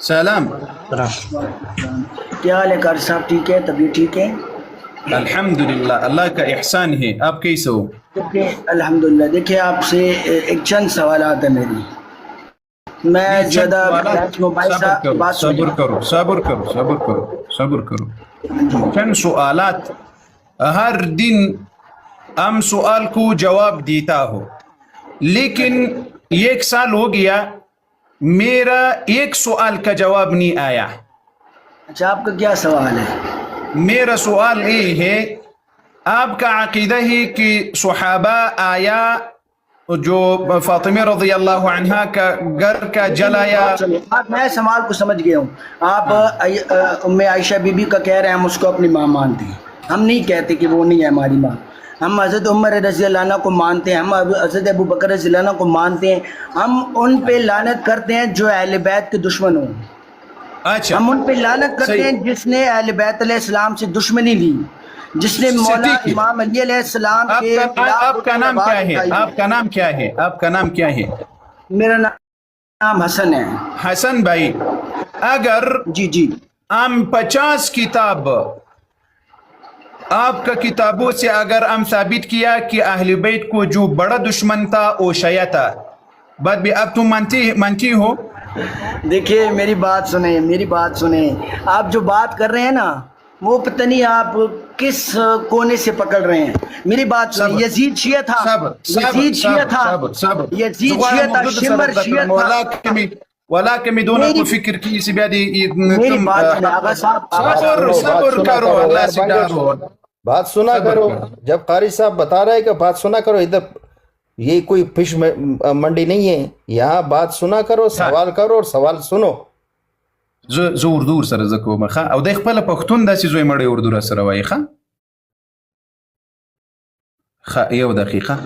سلام. کیا حال ہے قاری صاحب؟ ٹھیک ہے؟ طبیعت ٹھیک ہے؟ الحمدللہ اللہ کا احسان ہے. آپ کیسے ہو؟ الحمدللہ. دیکھیے آپ سے ایک چند سوالات ہیں میری. میں زیادہ صبر کرو. چند سوالات. ہر دن ہم سوال کو جواب دیتا ہو، لیکن 1 سال ہو گیا میرا ایک سوال کا جواب نہیں آیا. اچھا، آپ کا کیا سوال ہے؟ میرا سوال یہ ہے، آپ کا عقیدہ ہے کہ صحابہ آیا جو فاطمہ رضی اللہ عنہا کا گھر کا جلایا؟ میں سوال کو سمجھ گیا ہوں. آپ ام عائشہ بی بی کا کہہ رہے ہیں ہم اس کو اپنی ماں مانتے ہیں. ہم نہیں کہتے کہ وہ نہیں ہے ہماری ماں. ہم حضرت عمر رضی اللہ عنہ کو مانتے ہیں، ہم حضرت ابو بکر رضی اللہ عنہ کو مانتے ہیں. ہم ان پہ لعنت کرتے ہیں جو اہل بیت کے دشمن ہوں. اچھا، ہم ان پہ لعنت کرتے ہیں جس نے اہل بیت علیہ السلام سے دشمنی لی، جس نے مولا امام علی علیہ السلام کے آپ کا نام کیا ہے؟ آپ کا نام کیا ہے؟ میرا نام حسن ہے. حسن بھائی، اگر جی ہم 50 کتاب آپ کا کتابوں سے اگر ہم ثابت کیا کہ اہل بیت کو جو بڑا دشمن تھا وہ شیعہ تھا، بات بھی اب تم مانتی ہو؟ دیکھیے میری بات سنیں. آپ جو بات کر رہے ہیں نا وہ پتہ نہیں آپ کس کونے سے پکڑ رہے ہیں. میری بات سنیں. یزید شیعہ تھا، یزید شیعہ تھا، شمر شیعہ تھا. ولا کمی دونوں کو فکر کی اسی بیادی. میری بات سنیں آغا صاحب. صبر کرو، اللہ سے ڈارو. بات سنا کرو. جب قاری صاحب بتا رہے کہ بات سنا کرو، ادھر یہ کوئی فش منڈی نہیں ہے، یہاں بات سنا کرو، سوال کرو اور سوال سنو. زه اردو سره زه کوم ښه، او د خپل پښتون داسې زوی مړی اردو را سره وایي. ښه یو دقیقه.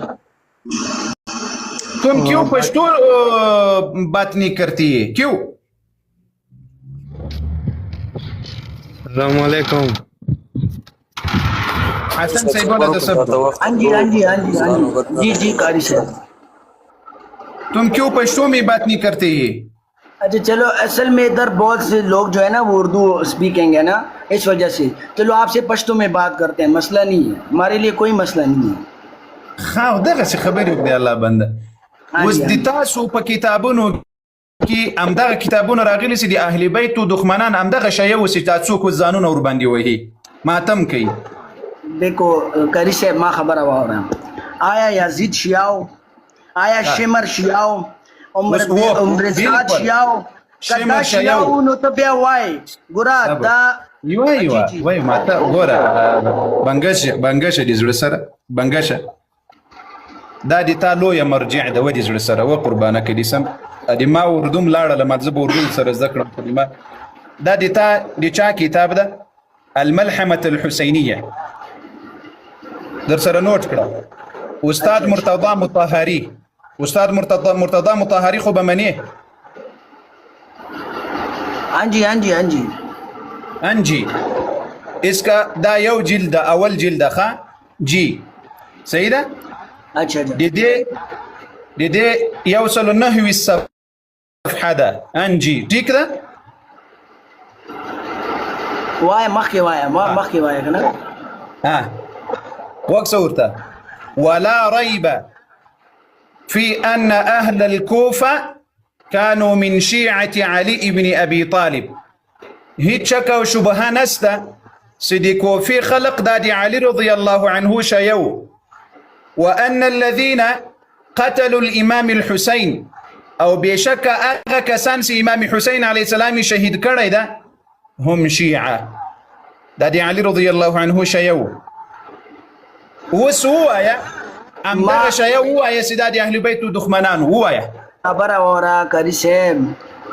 تم کیوں پشتو بات نہیں کرتی ہے؟ کیوں؟ السلام علیکم. حسن صاحب بولا تو سب. جی قاری صاحب. تم کیوں پشتو میں بات نہیں کرتے ہیں؟ اچھا چلو، اصل میں ادھر بہت سے لوگ جو ہے نا وہ اردو اسپیکنگ ہے نا، اس وجہ سے چلو آپ سے پشتو میں بات کرتے ہیں، مسئلہ نہیں ہے، ہمارے لیے کوئی مسئلہ نہیں ہے. خواہ دغسې خبرې وکړې الله بنده. اوس د تاسو په کتابونو کې همدغه کتابونه راغلي چې د اهل بیتو دښمنان همدغه شیعه اوسي چې څوک اوس ځانونه ورباندې وهي ماتم کوي. دیکھو قاری صاحب، ما خبر ہوا رہا ہوں. آیا یزید شیعہ، آیا شمر شیعہ، عمرزاد شیعہ، کدا شیعہ نو ته بیا وای ګوره دا وای ماته ګوره بنګشه دې زړه سره بنګشه دا د تا لویه مرجع ده ودې زړه سره و قربانه کړي سم د ما اردوم لاړله ما زه به اردو سره زده کړم کلمه. دا د تا د چا کتاب ده؟ الملحمة الحسینیه. در سره نوٹ کړه. استاد مرتضی مطهری. استاد مرتضی مطهری خو به منی؟ ہاں جی. اس کا دا یو جلد اول جلد خواہ جی صحیح ده؟ اچھا دے یوصل 9 صفحه ده انجی ٹھیک ده؟ وای مخی وای کنا وقت صورتا ولا ريب في أن أهل الكوفة كانوا من شيعة علي بن أبي طالب. هيت شكا وشبهة نستا سيدي كوفي خلق دادي علي رضي الله عنه شيو، وأن الذين قتلوا الإمام الحسين أو بشك أغا كسانس إمام حسين عليه السلام شهيد كريدا هم شيعة. دادي علي رضي الله عنه شيو وسوايا ام دغه شیعه ووایه چې دا د اهل بیتو دښمنان ووایه. خبره واوره قاری صاحب،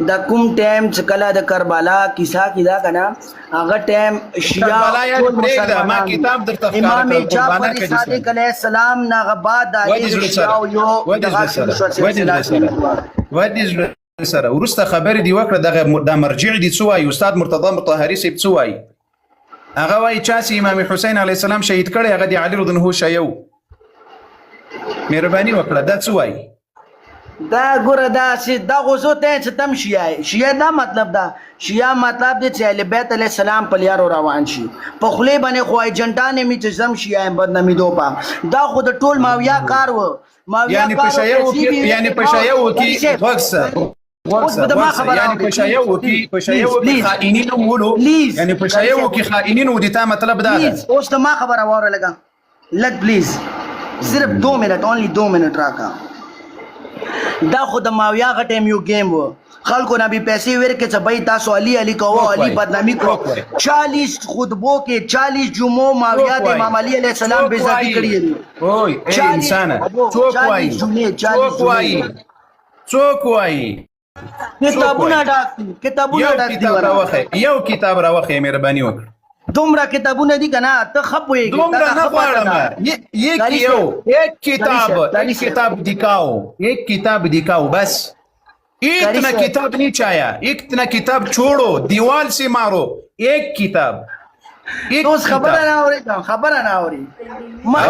دا کوم ټایم چې کله د کربلا کیسه کیدا کنه هغه ټایم شیعه ما کتاب درته امام جعفر صادق علیه السلام نه بعد د شیعه یو دغه سره ورسته خبرې دی وکړه. دغه د مرجع دي څه وایي؟ استاد مرتضی مطهری صاحب څه وایي؟ هغه وایي چا چې امام حسین علیه السلام شهید کړی هغه د علي رضی الله عنه شیعه. مهرباني وکړه دا څه وایي؟ دا ګوره دا غوزو ته چې تم شیعه دا مطلب دا شیعه مطلب دی چې اهل بیت علیه السلام په لیارو روان شي په خولې باندې خو ایجنټانې مې چې زم شیعه یم بدنامیدو په دا خو د ټول ماویا کار و ماویا یعنی په شیعو کې یعنی په شیعو کې خائنین وولو یعنی په شیعو کې خائنین و دي تا مطلب دا اوس ته ما خبره واوره لګا لګ پلیز صرف 2 منټ اونلی 2 منټ راکا دا خو د ماویا غټم یو گیم و خلکو نه به پیسې ورکې چې بای تاسو علی کوو علی بدنامی کو 40 خطبو کې 40 جمعو ماویا د امام علی علیہ السلام بے عزتی کړی دی اوه ای انسان څوک وایي کتابونه ډاک یو کتاب راوخه مهرباني وکړه دومره کتابونه دي کنه ته خپويږي دومره نه غواړم एक किताब दिखाओ बस इतना किताब नहीं चाहिए इतना किताब छोड़ो दीवार से मारो एक किताब اوس خبره نه اوري ما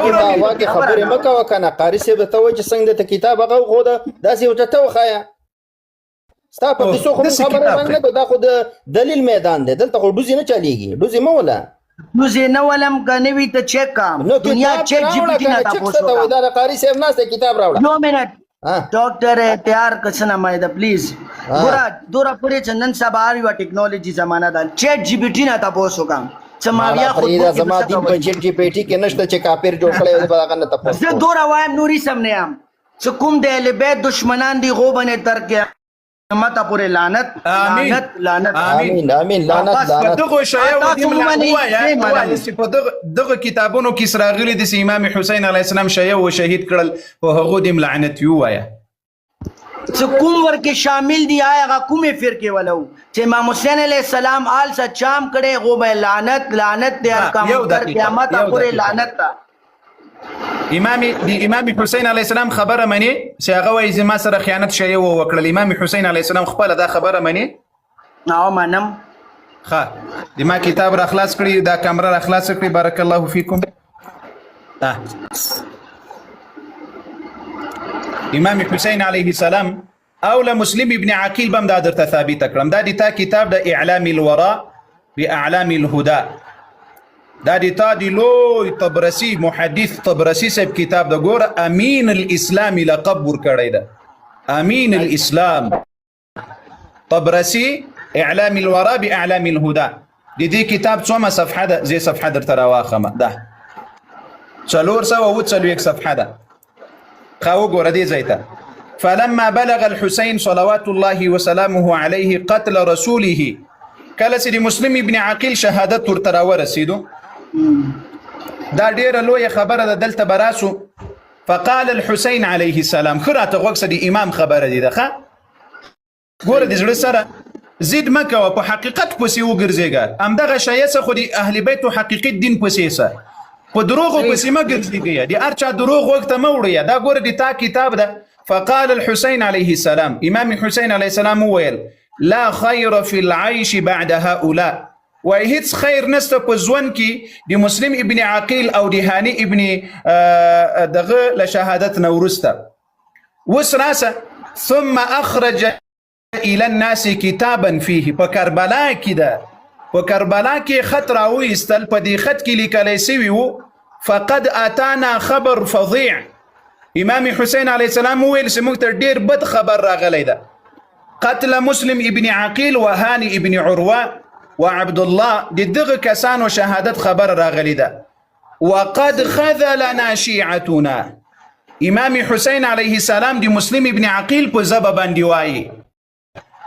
کې خبره مکه وکنه قاری سی به ته چې څنګه ته کتاب هغه خو داسې وټه وخایا ستا په څه خو خبره باندې دا خو د دلیل میدان دی دلته خو دوزی نه چلیږي دوزی مو ولا دوزی نه ولم غنوي ته چیک کام دنیا چیک جی پی ټی نه تاسو دا قاری سی نه کتاب راوړه 2 منټ ډاکټر تیار کسنه مې دا پلیز ګورا دورا پورې چندن صاحب آر یو ټیکنالوژي زمانہ دا چیک جی پی ټی نه تاسو کام سماویا خود دا زما دین په چیک جی پی ټی کې نشته چې کافر جوړ کړي دا غنه تاسو زه دورا وایم نوري سم نه ام چې کوم د اهل بیت دشمنان دی غو باندې ترک متا پورې لعنت دغه شایو دې ملګری په دغه کتابونو کې سراغلي د امام حسین علیه السلام شایو شهید کړل په هغه دې لعنت یو وایا چې کوم ورکه شامل دی هغه کومه فرقه ولو چې امام حسین علیه السلام آل سا چام کړي غو به لعنت دی ارقام تر قیامت پورې لعنت تا امام حسین علیه السلام خبره مني چې هغه وایي زما سره خیانت شوی و وکړل امام حسین علیه السلام خپل دا خبره مني منم ښه د ما کتاب را خلاص کړي دا کمره را خلاص کړي بارک الله فیکم امام حسین علیه السلام او له مسلم ابن عقیل بم دا درته ثابت کړم دا د تا کتاب د اعلام الورا باعلام الهدى دا دی تا دی لوی طبرسی محدث طبرسی سب کتاب دا گور امین الاسلام لقب ورکړی دا امین الاسلام طبرسی اعلام الورا باعلام الهدى دی کتاب څومره صفحه ده زی صفحه در تراواخمه ده 441 صفحه ده خاو ګور دی زیته فلما بلغ الحسين صلوات الله وسلامه عليه قتل رسوله کله چې مسلم ابن عقیل شهادت ور تراو رسیدو دا ډیره لوی خبره ده دلته براسو فقال الحسين عليه السلام خراته غوښه دی امام خبره دی ده ګوره د زړه سره زید مکه په حقیقت پسې وګرځيګا ام دغه شایسه خو دی اهل بیت حقیقت دین پسې سه په دروغ پسې ما ګرځيګا دی ارچا دروغ وخت موړیا دا ګوره دی تا کتاب ده فقال الحسين عليه السلام امام حسين عليه السلام ویل لا خير في العيش بعد هؤلاء وای هیڅ خیر نسته په ژوند کې د مسلم ابن عقیل او د هانی ابن دغه له شهادت نورسته وسراسه ثم اخرج الى الناس كتابا فيه په کربلا کې ده په کربلا کې خط راوي استل په دې خط کې لیکل شوی وو فقد اتانا خبر فظيع امام حسین علیه السلام ویل چې موږ ته ډیر بد خبر راغلی ده قتل مسلم ابن عقیل وهاني ابن عروه وعبد الله دغه کسانو شهادت خبر راغلی ده وقد خذلنا شيعتنا امام حسین علیه السلام د مسلم ابن عقیل په زبه باندې وایي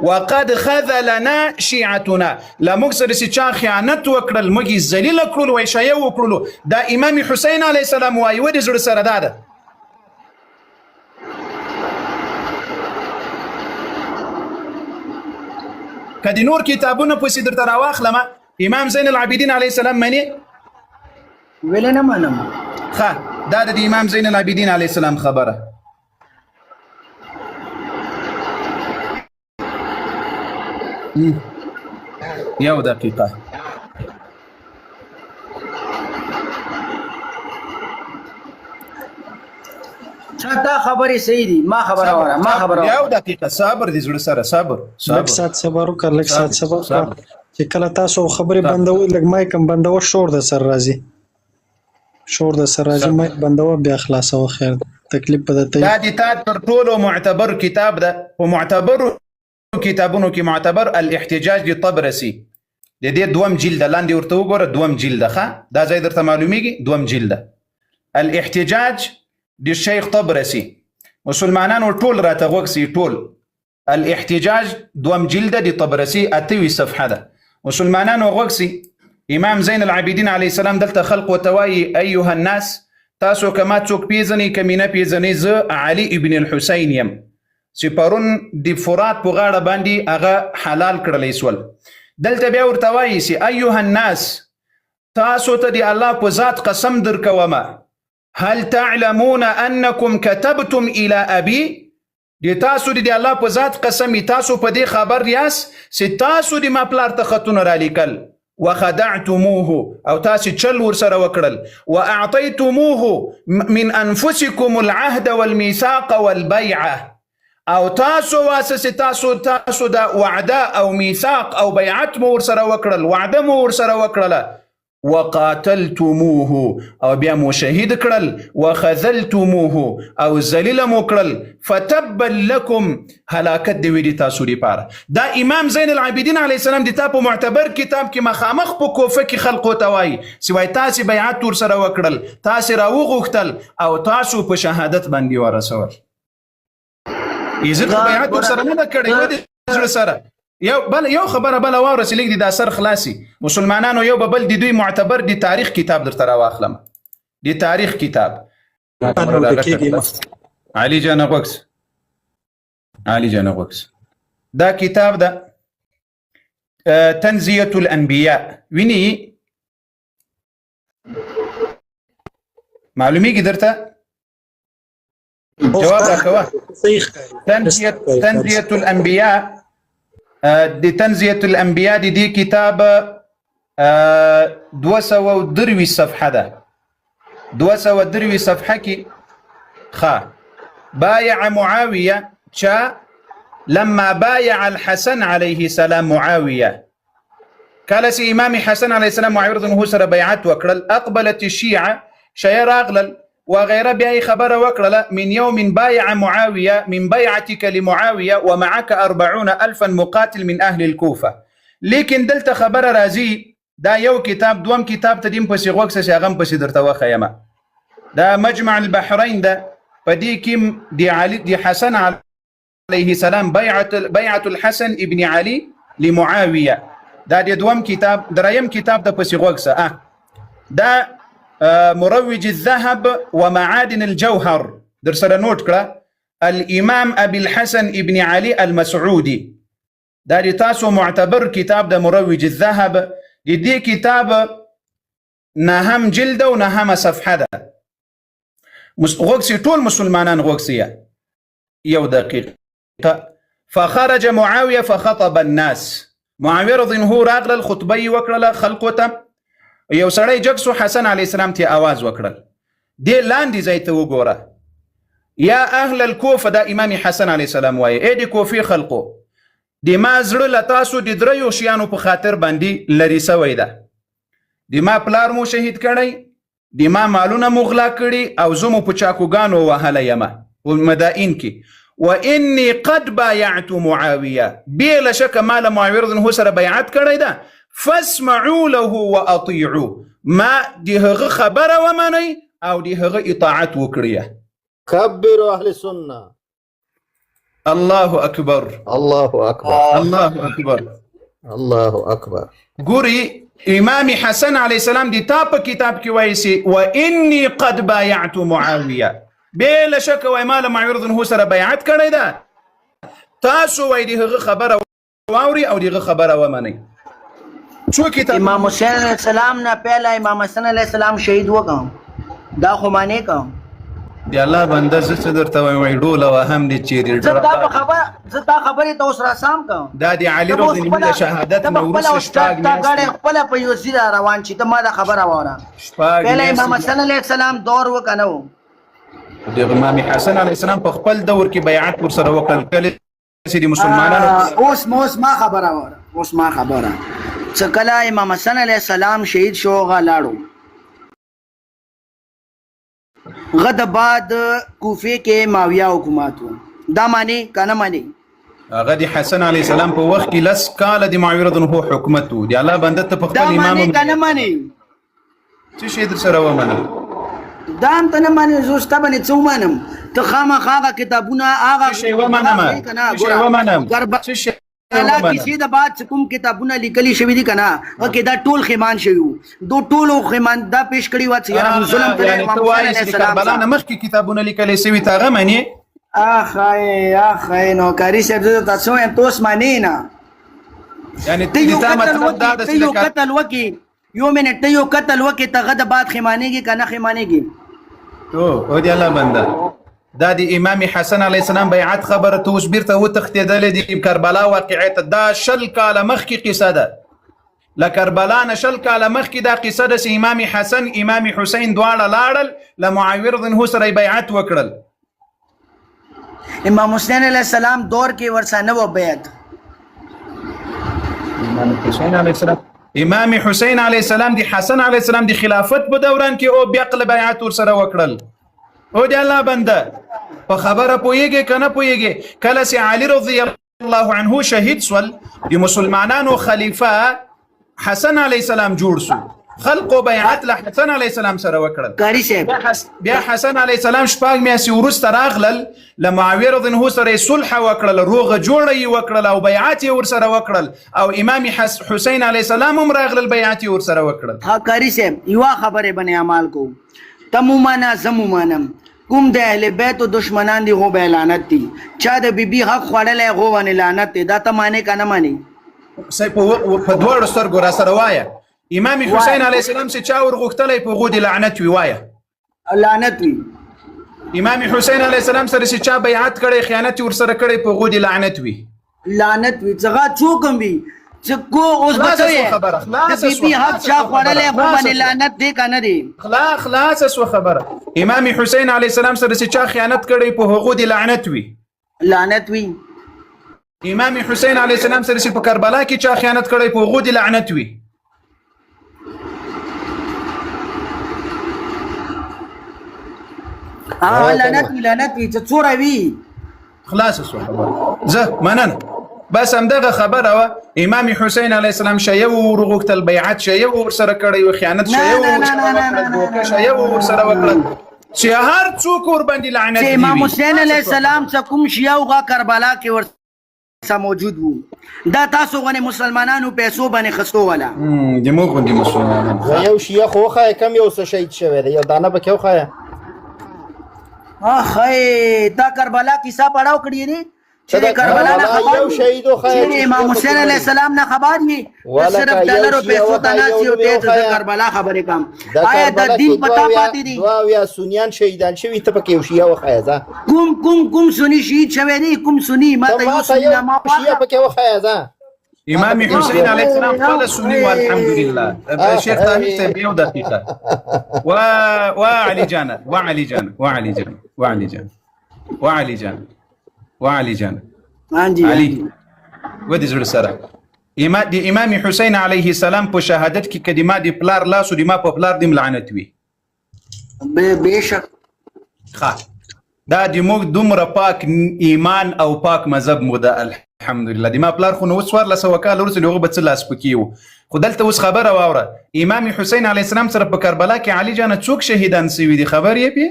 وقد خذلنا شيعتنا لا مکسر سی چا خیانت وکړل مګي ذلیل کړل وای شایو وکړل دا امام حسین علیه السلام وایي و د زړه سره ده کدی نور کتابونه پسې درته راواخلم امام زین العابدین علیه السلام منی ویل نه منم ښه دا د امام زین العابدین علیه السلام خبره یو دقیقه تا خبرې صحیح دي ما خبره وره ما خبره یو دقیقه صبر دې زړه سره صبر لږ سات صبر وکړه لږ سات صبر وکړه چې کله تاسو خبرې بندوئ لږ مایک هم بندوه شور د سر راځي مایک بندوه بیا خلاصوه خیر تکلیف به درته دا د تا تر ټولو معتبر کتاب ده په معتبرو کتابونو کې معتبر الاحتجاج د طبرسي د دې دوم جلد لاندې ورته وګوره دوم جلد ښه دا ځای درته معلومیږي دوم جلد الاحتجاج د شیخ طبرسي مسلمانانو ټول راته غوږ ټول الاحتجاج دوم جلد د طبرسي 28 صفحه ده مسلمانانو غوږ امام زین العابدین علیه السلام دلته خلق وتوایي ایها الناس تاسو کما څوک پیژنئ کمینه پیژنئ زه علي ابن الحسین یم چې پرون د فرات په غاړه باندې هغه حلال کړلی سول دلته بیا ورته وایي چې ایها الناس تاسو ته د الله په ذات قسم درکومه هل تعلمون انکم كتبتم الى ابي د تاسو د الله په ذات قسم تاسو په دې خبر یاست چې تاسو د ما پلار ته خطونه را لیکل وخدعتموه او تاسو چل ور سره وکړل واعطيتموه من انفسكم العهد والميثاق والبيعه او تاسو واسه تاسو دا وعده او ميثاق او بيعت مو ور سره وکړل وعده مو ور سره وکړل وقاتلتموه او بیا مو شهید کړل وخذلتموه او ذلیل مو کړل فتبا لكم هلاکت دی ویدی تاسو لپاره دا امام زین العابدین علیه السلام د تا په معتبر کتاب کې مخامخ په کوفه کې خلقو ته وایي سوای تاسو بیعت ور سره وکړل تاسو راوغوښتل او تاسو په شهادت باندې ورسول یزه بیعت ور سره نه کړی و دې زړه سره یو خبره بل واورس لیک دي دا سر خلاصي مسلمانانو یو بل د دوی معتبر د تاریخ کتاب در تر واخلم د تاریخ کتاب علي جان غوکس دا کتاب دا تنزیه الانبیاء ویني معلومی کی درته جواب راکوه تنزیه الانبیاء د تنزیه الانبیاء دی کتاب 223 صفحه ده 223 صفحه کې بايع معاويه لما بايع الحسن عليه السلام معاويه قال سي امام حسن عليه السلام معاويه رضي الله عنه بيعت وكرل اقبلت الشيعه شير اغلل وغيره بأي خبر وكرل من يوم بايع معاوية من بيعتك لمعاوية ومعك 40,000 مقاتل من أهل الكوفة لكن دلت خبر رازي دا يو كتاب دوام كتاب تدين بسي غوكسا شاغم بسي درتوا خيما دا مجمع البحرين دا فدي كم دي علي دي حسن عليه السلام بيعة الحسن ابن علي لمعاوية دا دي دوام كتاب درايم كتاب دا بسي غوكسا دا مروج الذهب ومعادن الجوهر درسنا نوت كلا الإمام أبي الحسن ابن علي المسعودي دا تاسو معتبر كتاب دا مروج الذهب دي كتاب نهم جلد ونهم صفحة دا غوكسي طول مسلمانان غوكسية يو دقيقة فخرج معاوية فخطب الناس معاوية رضي الله عنه راغل الخطبي وكرل خلقوته یو سړی جګسو حسن علیه السلام ته आवाज وکړل دی لاندې ځای ته وګوره یا اهل الکوفه دا امام حسن علیه السلام وایي اې د کوفي خلقو د ما زړه له تاسو د دریو شیانو په خاطر باندې لري سوی ده د ما پلار مو شهید کړی د ما مالونه مغلا کړي او زه مو په چاکوګانو وهلی یم په مدائن کې واني قد بايعت معاويه بلا شک ما له معاويه رضی الله عنه سره بیعت کړی ده فاسمعوا له واطيعوا ما دي هغه خبره ومني او دي هغه اطاعت وکړي كبروا اهل السنه الله اكبر الله اكبر الله اكبر الله اكبر ګوري امام حسن عليه السلام دي تاپ کتاب کې وایي واني قد بايعت معاويه بلا شک وای مال معرض هو سره بیعت کړی ده تاسو وای دي هغه خبره واوري او دغه خبره ومني شو کتاب امام حسین علیہ السلام نه پہلا امام حسن علیہ السلام شهید وکم دا خو معنی کوم دی الله بنده څه درته وای ډول او هم دي چیرې زتا خبره ته اوس را سام کوم دا دی علي رضی الله عنه شهادت نو ورسره شپږ نه خپل په یو ځای روان شي ته ما دا خبره واره پہلا امام حسن علیہ السلام دور وکنو د امام حسن علیه السلام په خپل دور کې بیعت ورسره وکړل کله چې د مسلمانانو اوس ما خبره وره اوس ما خبره چې کله امام حسن علیه السلام شهید شو هغه لاړو غد بعد کوفه کې ماویه حکومت و دا معنی کنه معنی هغه د حسن علیه السلام په وخت کې لس کاله د معاویه رضی الله عنه حکومت و دی الله بنده ته په خپل دا امام معنی کنه معنی څه شي در سره ومنه دا هم ته نه معنی زوسته باندې څه ومنم ته خامخا هغه کتابونه هغه څه شي ومنم څه شي ومنم څه شي الله کسی د بعد کوم کتابونه لیکلي شوی دي کنه هغه دا ټول خیمان شوی دو ټولو خیمان دا پیش کړی و چې یاره ظلم کړی امام حسین علیه السلام کربلا نه مخکې کتابونه لیکلي سوي تاغه معنی اخای نو کاری صاحب زه تاسو هم توس معنی نه یعنی ته یو دا مطلب دا ته یو قتل وکي یو منټ ته یو قتل وکي ته غد بعد خیمانېږي کنه خیمانېږي او دی الله بنده دا د امام حسن علیه السلام بیعت خبره ته اوس بیرته وتښتېدلې د کربلا واقعې ته دا 20 کاله مخکې قصه ده له کربلا نه 20 کاله مخکې دا قصه ده چې امام حسن امام حسین دواړه لاړل له معاویه رضی الله عنه سره بیعت وکړل امام حسین علیه السلام دور کې ورسره نه و بیعت امام حسین علیه السلام د حسن علیه السلام د خلافت په دوران کې او بیا قل بیعت ورسره وکړل او دی الله بنده په خبره پوهیږي کنه پوهیږي کله چې علي رضی الله عنه شهید سول د مسلمانانو خلیفہ حسن علیه السلام جوړ شو خلقو بیعت له حسن علیه السلام سره وکړل کاری صاحب بیا حسن علیه السلام شپږ میاشتې وروسته راغلل له معاویه رضی الله عنه سره صلح وکړل روغه جوړه یې وکړل او بیعت یې ورسره وکړل او امام حسین علیه السلام هم راغلل بیعت یې ورسره وکړل ها کاری صاحب یو خبره باندې عمل کو تمومانا زمومانم کوم د اهل بیت او دشمنان دی غو به لعنت دي چا د بیبي حق خوړلې غو باندې لعنت دی دا ته معنی کنه معنی سې په دوړ سترګو را سره وایا امام حسین علیه السلام چې چا ورغختلې په غو دی لعنت وی وایا لعنت وی امام حسین علیه السلام سره چې چا بیعت کړي خیانت ورسره کړي په غو دی لعنت وی څنګه چوکم وی چې کو اوس بچوي د بیبي حق چا خوړلې غو باندې لعنت دی کنه دی خلاص اسو خبره امام حسین علیه السلام سره چې چا خیانت کړي په غو دی لعنت وی امام حسین علیه السلام سره چې په کربلا کې چا خیانت کړي په غو دی لعنت وی لعنت وی چې څوره وی خلاص اسو خبره زه منن بس همدغه خبره و امام حسین علیه السلام شیو ورغوکتل بیعت شیو ورسره کړی و خیانت شیو ورسره وکړل چې هر څوک ور باندې لعنت دی امام حسین علیه السلام چې کوم شیو غا کربلا کې ورسره موجود وو دا تاسو غنه مسلمانانو پیسو باندې خستو ولا د موږ باندې مسلمانانو یو شیعه خو خای کم یو څه شهید شوی دی یو دانه پکې خای دا کربلا کیسه پڑھاو کړی دی چې کربلا نه خبر یو شهید خای امام حسین علیه السلام نه خبر ني صرف ډالر او پیسو ته ناسي او ته کربلا خبرې کام آیا د دین پتا پاتې دي دوا یا سنیان شهیدان شوی ته پکې یو شیعه خای ځه کوم سنی شهید شوی دی کوم سنی ما ته یو سنی ما شیعه پکې خای ځه امام حسین علیه السلام قال سنی والحمد لله شیخ طاهر صاحب یو دقیقه وعلي جانا وعلي جانا وعلي جانا وعلي جانا وعلي جانا وعلي جانا علي ودي زړه سره امام حسین علیه السلام په شهادت کې کلمه دی پلار لاس او دی ما په پلار دی لعنت وی بهشک دا دی موږ دومره پاک ایمان او پاک مذهب مو ده الحمدلله دی ما پلار خو نو وسوار لسه وکاله ورسره هغه بت لاس پکیو خو دلته اوس خبره واوره امام حسین علیه السلام سره په کربلا کې علي جان څوک شهیدان سوي دي خبر یې پی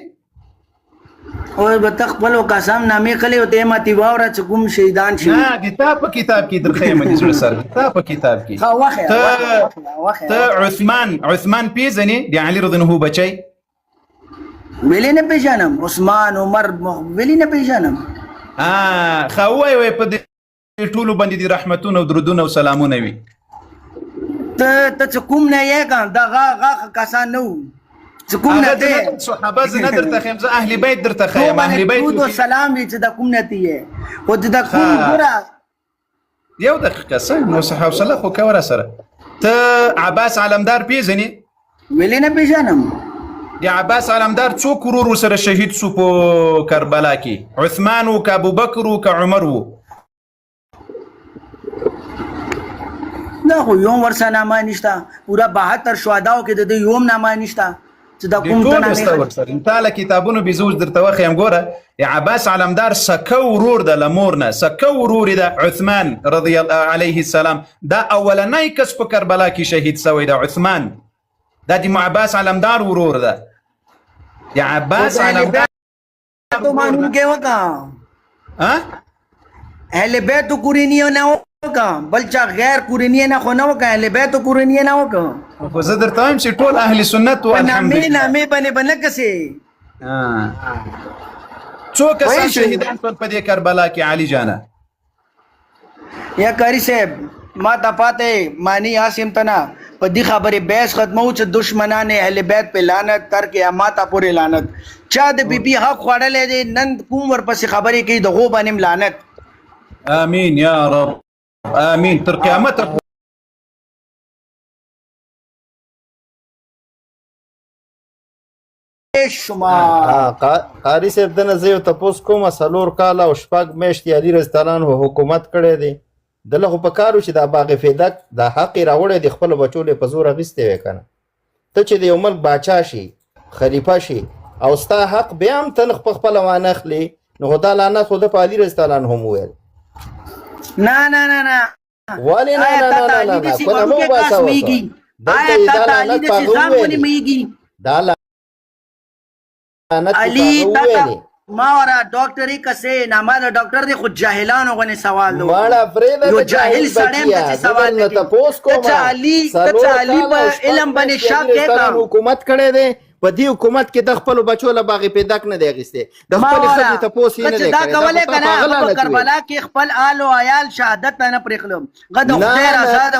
او بتخبل قسم نامې کلی او ته ماتي واوره چې کوم شهیدان شي نه د تا په کتاب کې درخې مې زړه سره تا په کتاب کې ته عثمان پیژنې د علي رضی الله عنه بچي ویلې نه پیژنم عثمان عمر ویلې نه پیژنم خو وای په ټولو باندې دي رحمتونه او درودونه او سلامونه وي ته کوم نه یې کا دا غا کسان نو کوم نه ته صحابه زنه درته خیم زه اهل بیت درته خیم اهل بیت درود او سلام دې چې دا کوم نه دی او دا کوم ګره یو دقیقه څنګه نو صحابه صلی خو کور سره ته عباس علمدار پیژنې ویلې نه پیژنم یا عباس علمدار څوک ورور سره شهید سو په کربلا کې؟ عثمان و که ابوبکر و که عمر و؟ دا خو یوم ورسره نامه نشته، پوره 72 شهداو کې د دې یوم نامه نشته چې دا کوم ته نامه تعالی کتابونو بزوج درته وخیم ګوره. یا عباس علمدار سکه ورور د لمور نه، سکه ورور د عثمان رضی الله علیه السلام. دا اولنی کس په کربلا کې شهید شوی د عثمان، دا د عباس علمدار ورور ده. یا عباس علمدار تو مانون کې وکا اهل بیت قرینیو نه وکا، بل چا غیر قرینیه نه خو نه وکا، اهل بیت قرینیه نه وکا. خو زه درته وایم چې ټول اهل سنت و الحمدلله نامې باندې بنکسي څو کسان شهیدان شول په دې کربلا کې علي جانا؟ یا کاری صاحب ما ته پاته مانی عاصم تنا په دې خبره بحث ختمو چې دشمنان اهل بیت په لعنت تر کې اماته پورې لعنت چا د بیبي حق خوړلې دي نن کوم ورپسې خبرې کوي دغه باندې لعنت. امين يا رب امين تر قیامت. قاری صاحب دنه زه یو تپوس کومه 4 کاله او 6 میاشتې علي رضی الله عنه حکومت کړی دی، دله خو په کارو چې دا باغ فیدک دا حق راوړی د خپل بچو له په زور اخیستی وی کنه. ته چې د یو ملک باچا شي خلیفه شي او ستا حق بیا هم ته په خپله وانه اخلي، نو خو دا لعنت خو د په علي رضی الله عنه هم وویل. نه نه نه نه ولې نه نه نه نه نه خو نه مو باسه وسه آیا تا تعالی د ځان ونی میږي دا لعنت علي تا ما ورا ډاکټري کسه نامه د ډاکټر دی خو جاهلانو غني سوال لو ماړه فريده یو جاهل سړی ته سوال نه تاسو کوم علي په علم باندې شک کوي حکومت کړي دی په دې حکومت کې د خپل بچو له باغ پیداک نه دی غسته د خپل خدای ته پوس نه دی دا کوله کنه په کربلا کې خپل آل او عیال شهادت نه پرخلم غد خیر آزاد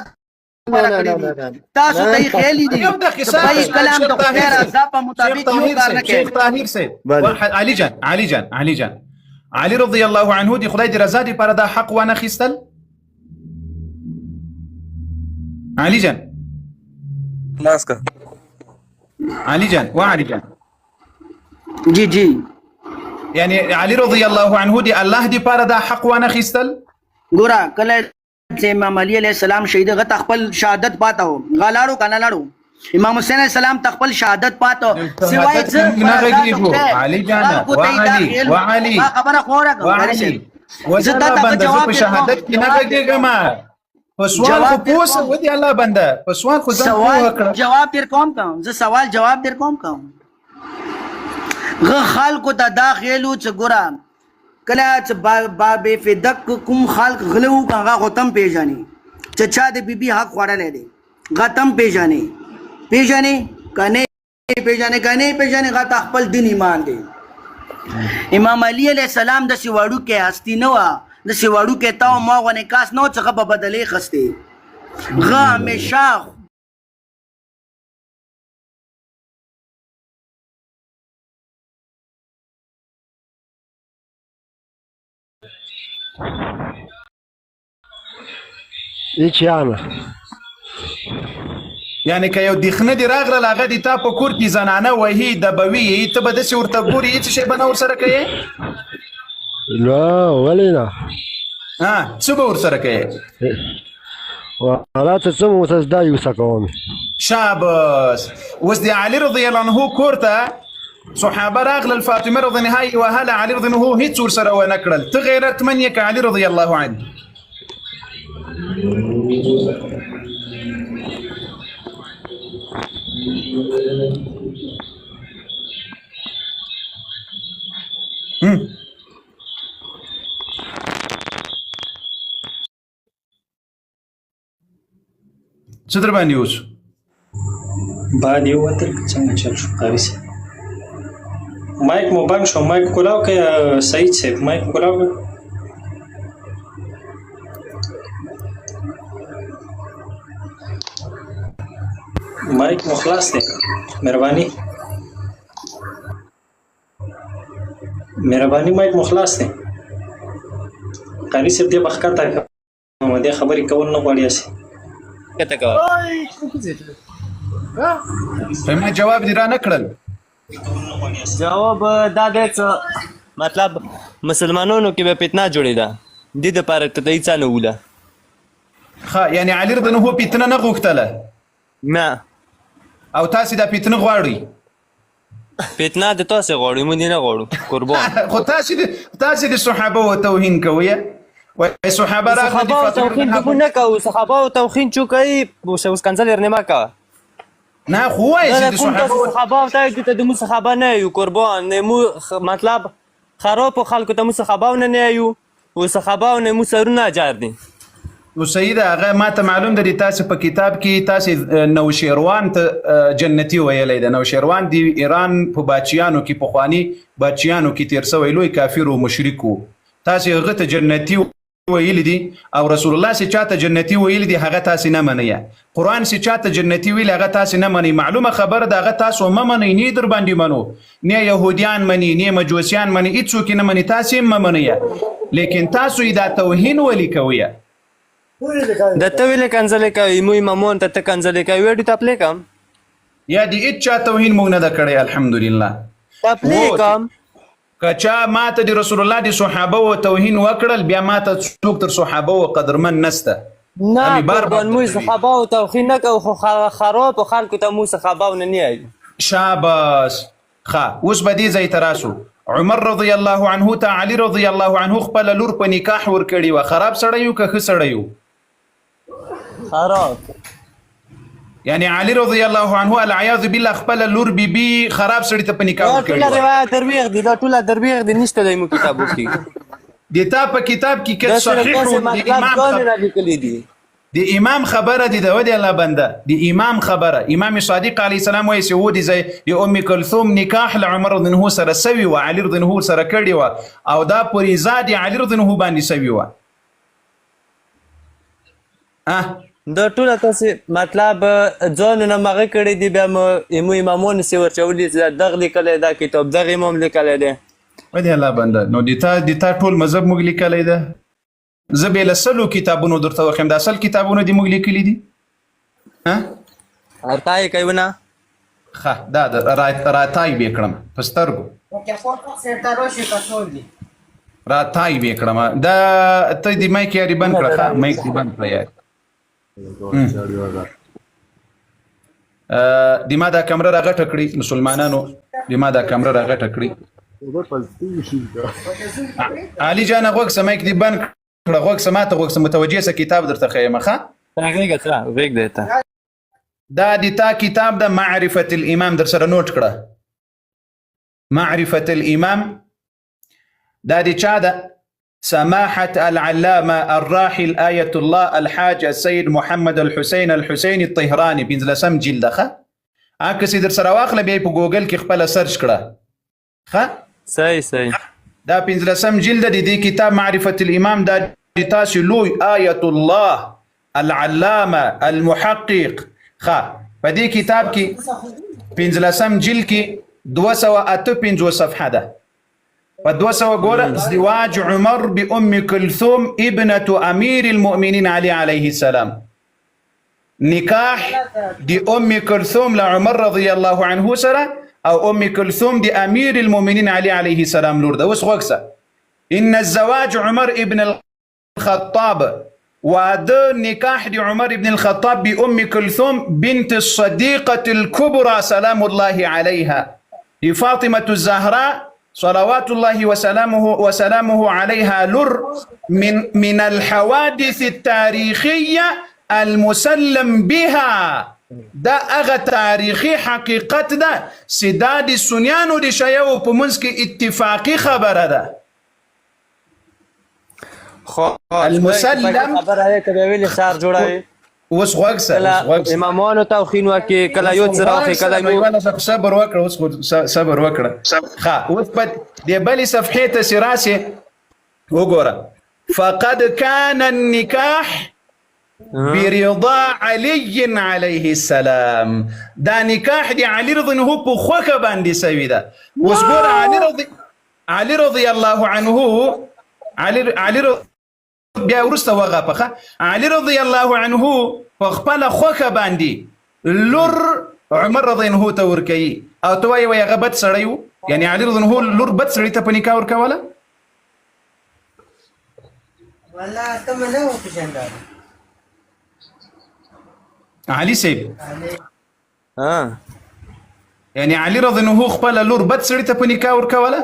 تاسو ته خیالي دي صحیح کلام د خیر آزاد په مطابق یو کار نه کوي. شیخ طاهر صاحب علي جان علي رضی الله عنه دی خدای دې رضا دي پر دا حق ونه خستل. علي جان ناسکا علي جان وعلي جان جی جی يعني علي رضي الله عنه دي الله دي پر دا حق ونه خستل. ګورا کله چې امام علي عليه السلام شهید غ تخپل شهادت پاتاو غلاړو کنه لاړو امام حسین عليه السلام تخپل شهادت پاتو سوای علي جان وعلي خبره خوره وزدا بنده په شهادت کې نه کېږم په سوال خو پوس ودی الله بنده په سوال خو ځان وکړه جواب در کوم زه سوال جواب در کوم غ خلکو ته داخلو چې ګورا کله چې باب فدق کوم خلق غلو هغه غتم پیژني چې چا د بیبي حق خوړلې دي غتم پیژني کنه پیژني غت خپل دین ایمان دي. امام علي عليه السلام د سیواړو کې هستی نه و، د سیواړو کې تاو ما غو نکاس نو څخه په بدلې خسته غ همیشه ایچیانا یعنی که یو دیخنه دی راغله لاغه دی تا په کور کې زنانه وهي د بوي ته به داسې ورته ګوري هېڅ شی به نه ورسره کوې؟ نه ولې نه څه به ورسره کوې؟ حالات څه مو ورته زده یوسه کوم. شاباس. اوس د علي رضی الله عنه کور ته صحابه راغلل فاطمه رضی الله عنها وهله علي رضی الله عنه هېڅ ورسره ونه کړل. ته غیرتمن یې که علي رضی الله عنه؟ څه در باندې اوس بعد یو وتر څنګه چل شو قاری صاحب مایک مو بند شو مایک کولاو که سعید صاحب مایک کولاو مایک مو خلاص دی مهرباني مایک مو خلاص دی قاری صاحب دې بخکته مو دې خبرې کول نه غواړي اسي ما جواب دې را نه کړل جواب دا دی چې مطلب مسلمانانو کې به فتنه جوړېده دې دپاره ته ته هېڅ نه وله یعنی علي رضی الله عنه فتنه نه غوښتله نه او تاسې دا فتنه غواړئ فتنه د تاسې غواړو موږ دې نه غواړو قربان خو تاسې د صحابه توهین کوئ وایي صحابه راغله صحابه او توخین دې موږ نه کوو صحابه او توخین چې کوي اوس کنځل یې نه کوه نه خو وایي چې د صحابه او ته د مو صحابه نه یو قربان مو مطلب خراب خلکو ته مو صحابه نه یو او صحابه نه مو سرونه جار دي نو صحیح ده هغه ما ته معلوم ده تاسې په کتاب کې تاسې نوشیروان ته جنتي ویلی ده نوشیروان د ایران په باچیانو کې پخواني باچیانو کې تیر سوی لوی کافر و مشرک و تاسې هغه ته جنتي ویلی دي او رسول الله چې چاته جنتي ویلی دي هغه تاسې نه منئ قرآن چې چاته جنتي ویلی هغه تاسې نه منئ معلومه خبره ده هغه تاسو مه منئ نه در باندې منو نه یهودیان مني نه مجوسیان مني هېڅوک نه مني تاسې هم مه منئ لیکن تاسو یې دا توهین ولې کوئ د ته ولې کنځلې کوي مو امامان ته کنځلې کوي ویډیو ته پلی کوم یا د هېچا توهین موږ نه ده کړی الحمدلله ته پلی کوم که چا ما ته د رسول الله د صحابه و توهین وکړل بیا ما ته څوک تر صحابه و قدرمن نسته نه قربان موږ صحابه او توهین نه کوو خو خراب خلکو ته مو صحابه نه نیایو شاباس ښه اوس به دې ځای ته راسو عمر رضی الله عنه ته علي رضی الله عنه خپله لور په نکاح ورکړې وه خراب سړی و که ښه سړی و خراب یعنی علي رضی الله عنه العیاذ بالله خپل لور بیبي خراب سړی ته په نکاح ټول روایت درویغ دي دا ټول درویغ دي نشته د مو کتابو کې د تا په کتاب کې کې صحیح د امام خبره دي د ودی الله بنده د امام خبره امام صادق علیه السلام وایي چې ودی زي د ام کلثوم نکاح ل عمر رضی الله سره سوي و علي رضی الله سره کړی و او دا پوری زاد علي رضی الله باندې سوي و دا ټول تاسو مطلب ځان نه مغه کړی دی بیا مو امامون سی ورچولې چې دغه لیکلی دا کتاب دغه امام لیکلی دی ودی الله بنده نو د تا ټول مذهب موږ لیکلی ده زه بې له سلو کتابونو درته وښیم دا اصل کتابونه دې موږ لیکلي دي ارتای کوي نه ښه دا راتای به کړم په سترګو راتای به کړم دا ته دې مایک یاري بند کړه ښه مایک دې بند کړه یاري د ما دا کمره راغټه کړي مسلمانانو د ما دا کمره راغټه کړي علي جان غوږ سمایک دې بند کړه غوږ سماته غوږ متوجه سه کتاب درته ښیم ښه غیږ دی ته دا د تا کتاب د معرفة الامام در سره نوٹ کړه معرفة الامام دا د چا ده سماحة العلامة الراحل آية الله الحاج السيد محمد الحسين الطهراني پنځلسم جلد ښه کسې در سره واخله بیا یې په ګوګل کې خپله سرچ کړه ښه صحیح دا پنځلسم جلد د دې کتاب معرفة الامام دا د تاسې لوی آية الله العلامة المحقق ښه په دې کتاب کې پنځلسم جلد کې 258 صفحه ده ودوسه وقول زواج عمر بأم كلثوم ابنة أمير المؤمنين عليه السلام نكاح دي أم كلثوم لعمر رضي الله عنه سرا أو أم كلثوم دي أمير المؤمنين عليه السلام لورده وسخوكسا إن الزواج عمر ابن الخطاب وده نكاح دي عمر ابن الخطاب بأم كلثوم بنت الصديقة الكبرى سلام الله عليها دي فاطمة الزهراء صلوات الله وسلامه عليها لر من الحوادث التاريخية المسلم بها دا اغا تاريخي حقيقت دا سداد السنيانو دي شيئو پمنسك اتفاقي خبر دا المسلم خبر هيك بيويلي شعر جوڑاوي اوس غوږ امامانو توخین وکي کله یو څراخ کله یو صبر وکړه اوس صبر وکړه ښه اوس په دې بلې صفحې ته سراسه وګوره فقد كان النكاح برضا علي عليه السلام دا نکاح دی علي رضی الله په خوخه باندې سوي ده اوس ګوره علي رضی الله عنه علي بیا ورسته وغه علي رضی الله عنه په خپل خوخه باندې لور عمر رضی الله عنه ته ورکوي او ته وایې هغه بد سړی و یعنی علي رضی الله عنه لور بد سړي ته په نکاح ورکوله والله ته مې نه وپېژندل علي صاحب ها یعنی علي رضی الله عنه خپله لور بد سړي ته په نکاح ورکوله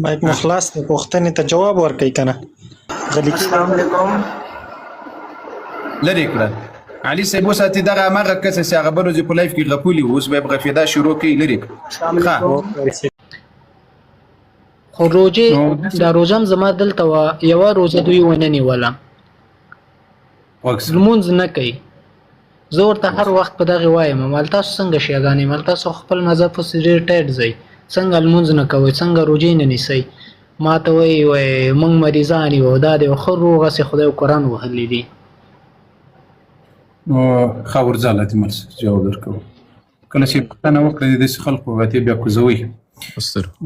مایک مخلاص ته پوښتنې ته جواب ورکړئ کنه غلی السلام علیکم لرې کړه علي صاحب وساتي دغه هماغه کس چې هغه بل ورځې په لایف کې غپولي اوس به یې غپېدا شروع کړي لرې کړه خو روزې دا روزه هم زما دلته وه یوه روزه دوی ونه نیوله لمونځ نه کوي زه ورته هر وخت په دغې وایم مال تاسو څنګه شیګانې مال تاسو خپل مذهب پسې ډېر ټایټ ځئ څنګه لمونځ نه کوئ څنګه روژې نه نیسئ ما ته وایي موږ مریضان یو دا دی ښه روغ هسې خدای قرآن وهلی دي نو ښه ورځه الله دې مل جواب درکوو کله چې پوښتنه وکړه د داسې خلکو به بیا کوزوي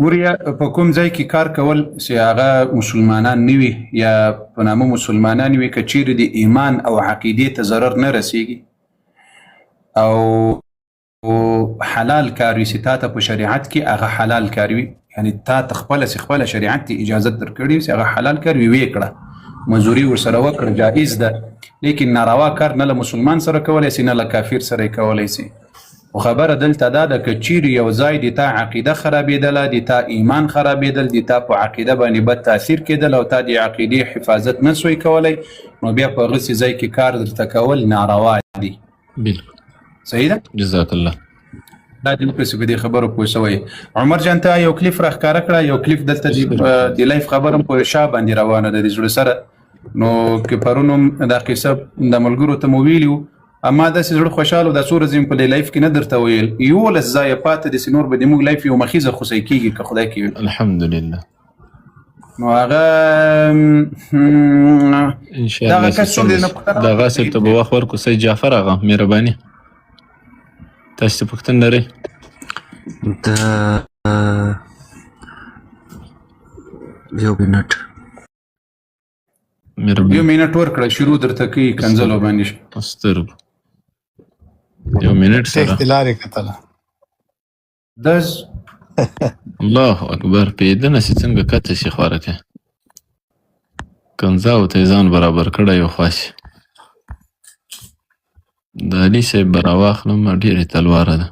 ګوریا په کوم ځای کې کار کول چې هغه مسلمانان نه وي یا په نامه مسلمانان وي که چیرې د ایمان او عقیدې ته ضرر نه رسیږي او حلال کار وي چې تا ته په شریعت کې هغه حلال کار وي یعنی تا ته خپله شریعت ته اجازه درکړې چې هغه حلال کار وي ویې کړه مزدوري ورسره وکړه جایز ده لیکن ناروا کار نه له مسلمان سره کولی سي نه له کافر سره یې کولی سي خو خبره دلته دا ده که چیرې یو ځای د تا عقیده خرابېدله د تا ایمان خرابېدل د تا په عقیده باندې بد تاثیر کېدل او تا د عقیدې حفاظت نه سوی کولی نو بیا په هغسې ځای کې کار درته کول ناروا دي بالکل صحیح ده جزاک الله دا دې پسې په دې خبرو پوه شوی عمر جان ته یو کلیف راښکاره کړه یو کلیف دلته د لایف خبره هم په شا باندې روانه ده د زړه سره نو که پرون هم دا قصه د ملګرو ته مو ویلي وو اما داسې زړه خوشحاله دا څو ورځې په دې لایف کې نه درته ویل 11 ځایه پاتې داسې نور به زموږ لایف یو مخیزه خوسی کېږي که خدای کوي الحمدلله نو هغه انشاءالله دغه صاحب ته به وخت ورکړو سید جعفر هغه مهرباني تاسو څه پوښتنه لرئ یو منټ یو منټ ورکړه شروع درته کوي کنځلو باندې سترګو یو منټ سره لارې کتله دز الله اکبر پیدنه چې څنګه کته شي خوارکه کنځاو ته ځان برابر کړی یو خواسي د علي صاحب به راواخلم ډېرې تلواره ده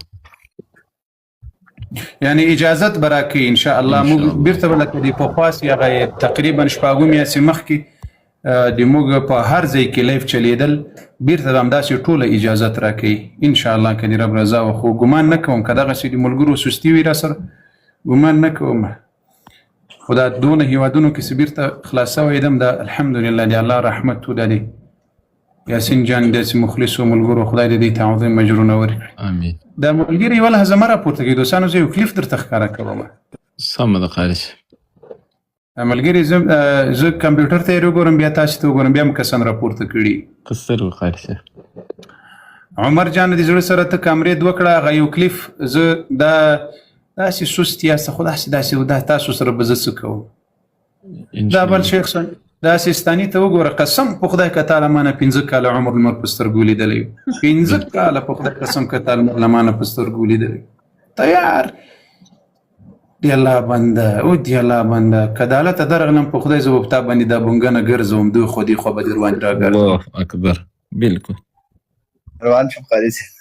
یعنی اجازت به راکوي انشاءالله موږ بیرته به لکه د پخواسي هغه تقریبا شپږو میاشتې مخکې د موږ په هر ځای کې لایف چلیدل بیرته به همداسې ټوله اجازت راکوي انشاءالله که د رب رضا وه خو ګمان نه کوم که دغسې د ملګرو سستي وي را سره ګمان نه کوم خو دا دونه هیوادونو کې چې بیرته خلاص سوی یم دا الحمدلله د الله رحمت و دا دی یاسین جان داسې مخلصو ملګرو خدای د دې تعظیم مجرونه ورکړي امین دا ملګري یوه لحظه مه راپورته کوي دوستانو زه یو کلیف درته ښکاره کوم سمه ده قاري صاحب ملګري زه کمپیوټر ته یې وګورم بیا تاسو ته وګورم بیا مو کسان راپورته کړي په سترګو قاري صاحب عمر جان د زړه سره ته کامرې وکړه هغه یو کلیف زه دا داسې سست یاست خو داسې دا تاسو سره به زه څه کوم دا بل شیخ صاحب دا سیستاني ته وګوره قسم په خدای که تعالی مانه 15 کاله عمر لمر په سترګو لیدلی 15 کاله په خدای قسم که تعالی مانه په سترګو لیدلی تیار دی الله بنده او دی الله بنده که د الله ته درغلم په خدای زه به په تا باندې دا بونګنه ګرځوم دوی خو دې خوا به دې روان راګرځم الله اکبر بالکل روان شم قاري صاحب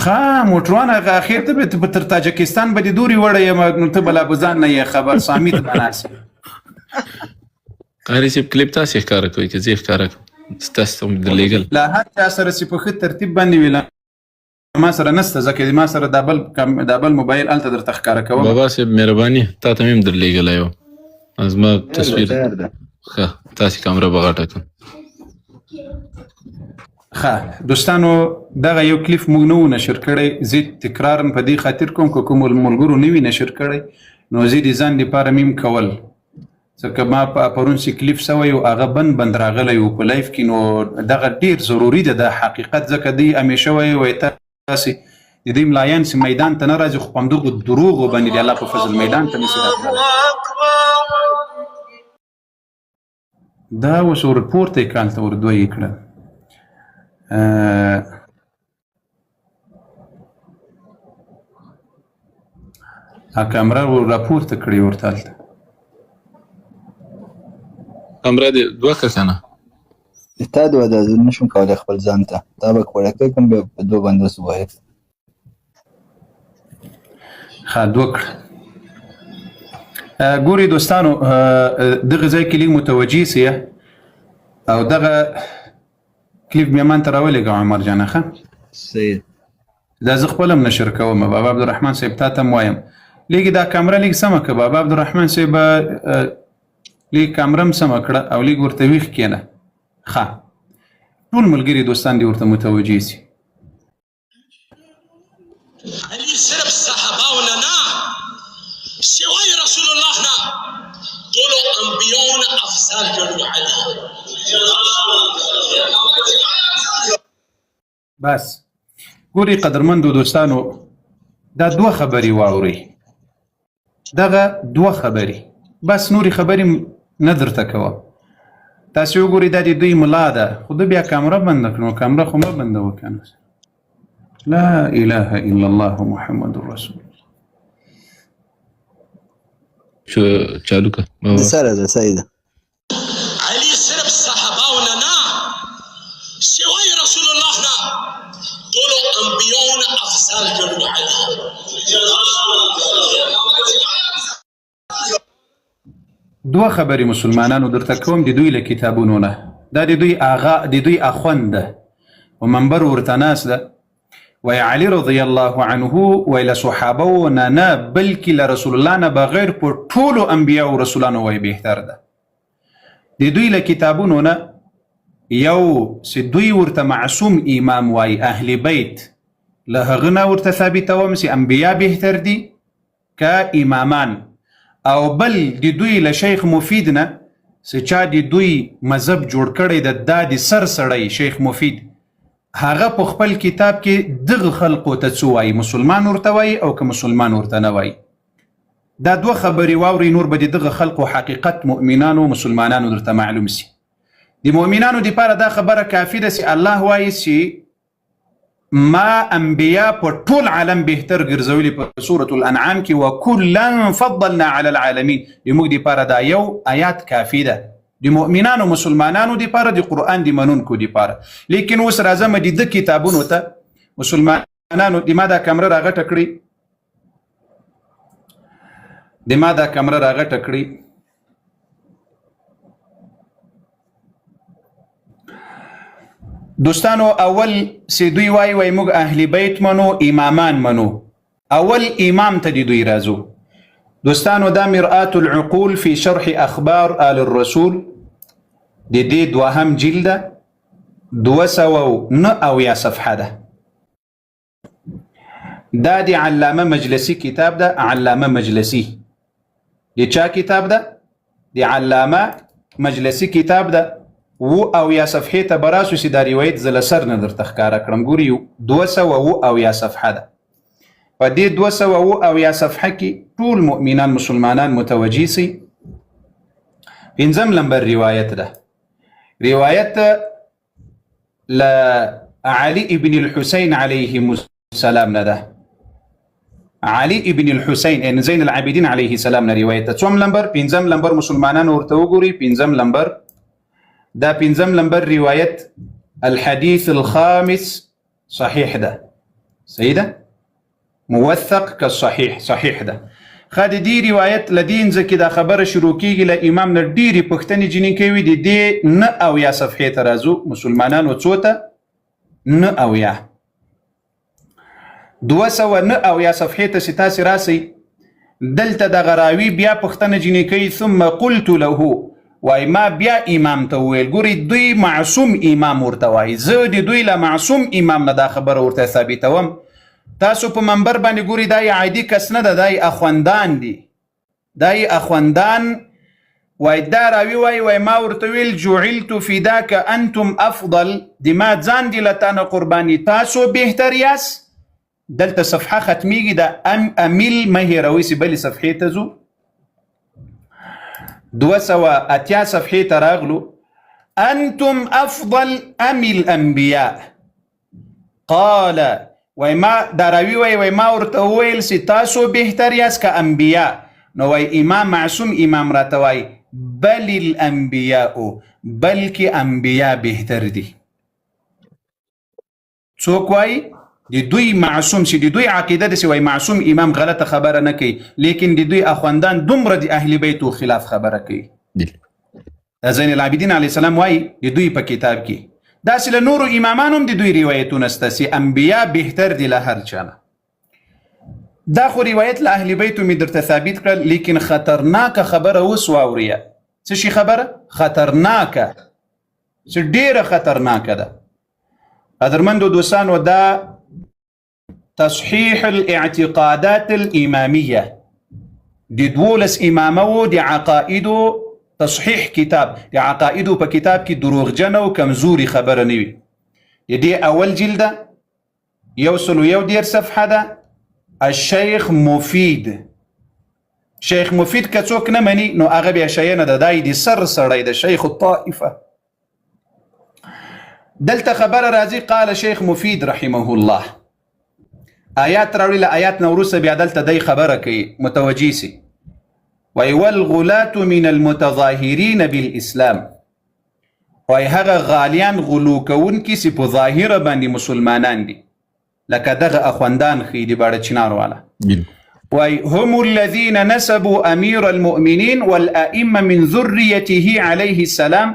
ښه موټروان هغه اخر ته به تر تاجکستان به دې دورې وړی یم نو ته به لا به ځان نه یې خبر سامیت به ناست قاري صاحب کلیپ تاسې ښکاره کوئ که زه یې ښکاره کړم ستاسو ته د لیږل له هر چا سره چې په ښه ترتیب باندې وي ما سره نسته ځکه ما سره دا بل موبایل هلته درته ښکاره کوم بابا صاحب مهرباني تا ته مې هم در لیږلی و زما تصویر ښه تاسې کامره به غټه کړم ښه دوستانو دغه یو کلیف موږ نه و نشر کړی زه تکرارا په دې خاطر کوم که کوم ملګرو نه وي نشر کړی نو زه د ځان لپاره میم کول ځکه ما پرون چې کلیف سوی و هغه بند راغلی و په لایف کې نو دغه ډېر ضروري ده د حقیقت ځکه دی همیشه وایي تاسې د دې ملایان چې میدان ته نه راځي خو په همدغو دروغو باندې د الله په فضل میدان ته نشي راتللی دا اوس ور پورته کال ته ور دوی کړه کامره ور راپورته کړې ورته هلته کامره دې دوه که که نه تا دوه ده زه نشم کولی خپل ځان ته تا به وړکی کړم بیا په دوه بندوس ووایې ښه دوه کړه ګورې دوستانو دغه ځای کې لږ متوجه سئ او دغه کلیپ بیا مان ته راولېږه عمر جانه ښه صحیح دا زه خپل هم نشر کوم بابا عبدالرحمن صاحب تا ته هم وایم لږ دا کامره لږ سمه کړه بابا عبدالرحمن صاحب لږ کامره هم سمه کړه او لږ ورته ویښ کښېنه ښه ټول ملګري دوستان دې ورته متوجه سي علي صرف صحاباونا نه سوای رسول الله نه ټولو انبیاونا افضل ګڼو علي بس ګوري قدرمندو دوستانو دا دوه خبرې واورئ دغه دوه خبرې بس نورې خبرې نه درته کوم تاسې وګورئ دا د دوی ملا ده خو ده بیا کامره بنده کړو کامره خو مه بندوه کنه لا اله الا الله محمد رسول الله شو چالو که سره ده صحیح ده علي صرف صحاباونا نه سوای رسول الله نه ټولو انبیاونا افضل ګڼو علي دوه خبرې مسلمانانو درته کوم د دوی له کتابونو نه دا د دوی آغا د دوی اخوند ده و منبر ورته ناست ده وی علي رضی الله عنه وی له صحابو نه نه بلکې له رسول الله نه بغیر په ټولو انبیا او رسولانو وی بهتر ده د دوی له کتابونو نه یو چې دوی ورته معصوم امام وای اهل بیت له هغه نه ورته ثابتوم چې انبیا بهتر دي که امامان او بل د دوی له شیخ مفید نه چې چا د دوی مذهب جوړ کړی د دا د سر سړی شیخ مفید هغه په خپل کتاب کې دغه خلقو ته څه وایي مسلمان ورته وایي او که مسلمان ورته نه وایي دا دوه خبرې واورئ نور به د دغه خلقو حقیقت مؤمنانو مسلمانانو درته معلوم سي د مؤمنانو دپاره دا خبره کافي ده چې الله وایي چې ما انبیا په ټول عالم بهتر ګرځولي په سورة الانعام کې وکلا فضلنا علی العالمین زموږ دپاره دا یو آیات کافي ده د مؤمنانو مسلمانانو دپاره د قرآن د منونکو دپاره لیکن اوس راځم د ده کتابونو ته مسلمانانو د ما دا کمره راغټه کړي دوستانو اول سی دوی وای موږ اهل بیت منو امامان منو اول امام ته دوی رازو دوستانو دا مرآة العقول في شرح اخبار آل الرسول د دې دوهم جلده 209 صفحه ده دا د علامه مجلسی کتاب ده علامه مجلسی د چا کتاب ده د علامه مجلسی کتاب ده او یا صفحه ته براسو چې دا روایت زله سر نه درته ښکاره کړم ګوري 209 صفحه ده په دې 209 صفحه کې ټول مؤمنان مسلمانان متوجي سي پنځم نمبر روایت ده روایت ل علي ابن الحسين عليه السلام نه ده علي ابن الحسين ان زين العابدين عليه السلام نه روایت ده څوم نمبر پنځم نمبر مسلمانان ورته وګوري پنځم نمبر دا پنځم نمبر روایت الحديث الخامس صحيح ده صحیح ده موثق كالصحيح صحيح ده خا د دې روایت لدین ځکه دا خبره شروع کیږي له امام نه ډیری پښتنې جنې کوي د دې نه او یا صفحه ته راځو مسلمانانو څوته نه او یا 209 او یا صفحه ته ستاسي راسي دلته د غراوی بیا پښتنې جنې کوي ثم قلت له وای ما بیا امام ته ویل ګوري دوی معصوم امام ورته وای زه د دوی له معصوم امام نه دا خبره ورته ثابتوم تاسو په منبر باندې ګوري دا عادي کس نه ده دا اخوندان دي دا اخوندان وای دا راوی وای ما ورته ویل جعلت فداك انتم افضل د ما ځان دي لتانه قرباني تاسو بهتر یاس دلته صفحه ختمیږي دا امیل مهیروي سی بل صفحه ته زو 208 صفحه ته راغلو انتم افضل ام الانبیاء؟ قال وای ما دراوی وای ما ورته وویل چې تاسو بهتر یاست که انبیا؟ نو وای امام معصوم امام راته وای بل الانبیاء، بلکې انبیا بهتر دي. څوک وای؟ د دوی معصوم چې د دوی عقیده داسې وای معصوم امام غلطه خبره نه کوي، لیکن د دوی اخوندان دومره د اهل بیتو خلاف خبره کوي. زین العابدین علیه السلام وای د دوی په کتاب کې داسې له نورو امامانو هم د دوی روایتونه شته چې انبیا بهتر دي له هر چا نه. دا خو روایت له اهل بیتو مې درته ثابت کړل، لیکن خطرناکه خبره اوس واوريه. څه شي خبره؟ خطرناکه، چې ډیره خطرناکه ده. قدرمندو دوستانو، دا تصحیح الاعتقادات الامامیه د 12 امامو د عقائدو تصحیح کتاب، د عقائدو په کتاب کې دروغجنه او کمزوري خبره نه وي. د دې اول جلده 101 صفحه ده. الشیخ مفید، شیخ مفید که څوک نه مني نو هغه بیا شی نه ده، دا د سر سړی د شیخ الطائفه. دلته خبره راځي قال شیخ مفید رحمه الله، آیات راوړي، له آیات نه وروسته بیا دلته دی خبره کوي متوجي سي. وای والغلاة من المتظاهرین بالاسلام، وای هغه غالیان غلو کوونکي چې په ظاهره باندې مسلمانان دي، لکه دغه اخوندان خې د باړه چنار والا. وای هم الذين نسبوا امير المؤمنين والائمه من ذريته عليه السلام،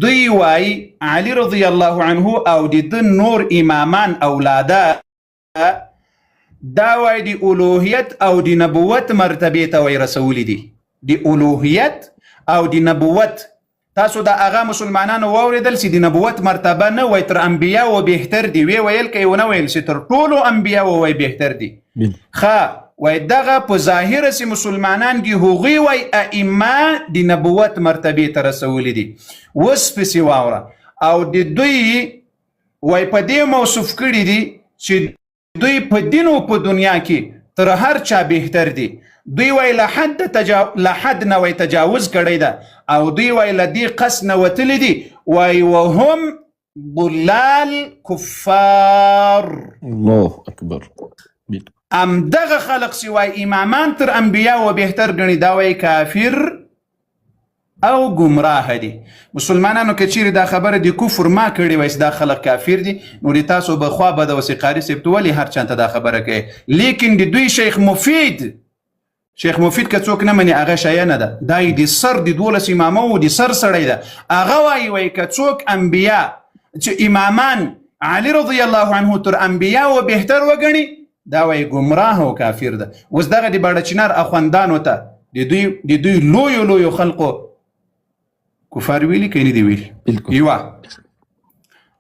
دوی وای علی رضی الله عنه او د نور امامان اولاده دا وای د الوهیت او د نبوت مرتبه ته وای رسول دي. د الوهیت او د نبوت تاسو دا هغه مسلمانانو واوریدل چې د نبوت مرتبه نه وای تر انبیا و بهتر دي، وی ویل کوي ونه ویل چې تر ټولو انبیا و وای بهتر دي. وای دغه په ظاهر سي مسلمانان دي، هغوی وای ائمه د نبوت مرتبه ته رسول دي. وس پسې واوره او د دوی وای په دې موصوف کړي دي چې دوی په دین او په دنیا کې تر هر چا بهتر دي. دوی وای لحد نه وای تجاوز کړی ده او دوی وای لدی قص نه وتلی دي. وای وهم ضلال کفار. الله اکبر. ام دغه خلق سی وای امامان تر انبیا و بهتر ګڼي، دا وای کافر او گمراه دي. مسلمانانو که چیرې دا خبره د کفر ما کړې وای دا خلق کافر دي، نو د تاسو به خوا به د وثیقاري صاحب ولې هر چانته دا خبره کوي. لیکن د دوی شیخ مفید که څوک نه مني هغه شی نه ده، دا د سر د 12 امامو د سر سړی ده. هغه وای که څوک انبیا چې امامان علی رضی الله عنه تر انبیا و بهتر وګڼي، دا وای گمراه او کافر ده. اوس دغه د باړه چنار اخوندانو ته د دوی لویو خلقو کفار ویلي که نه دي ویلي؟ یوه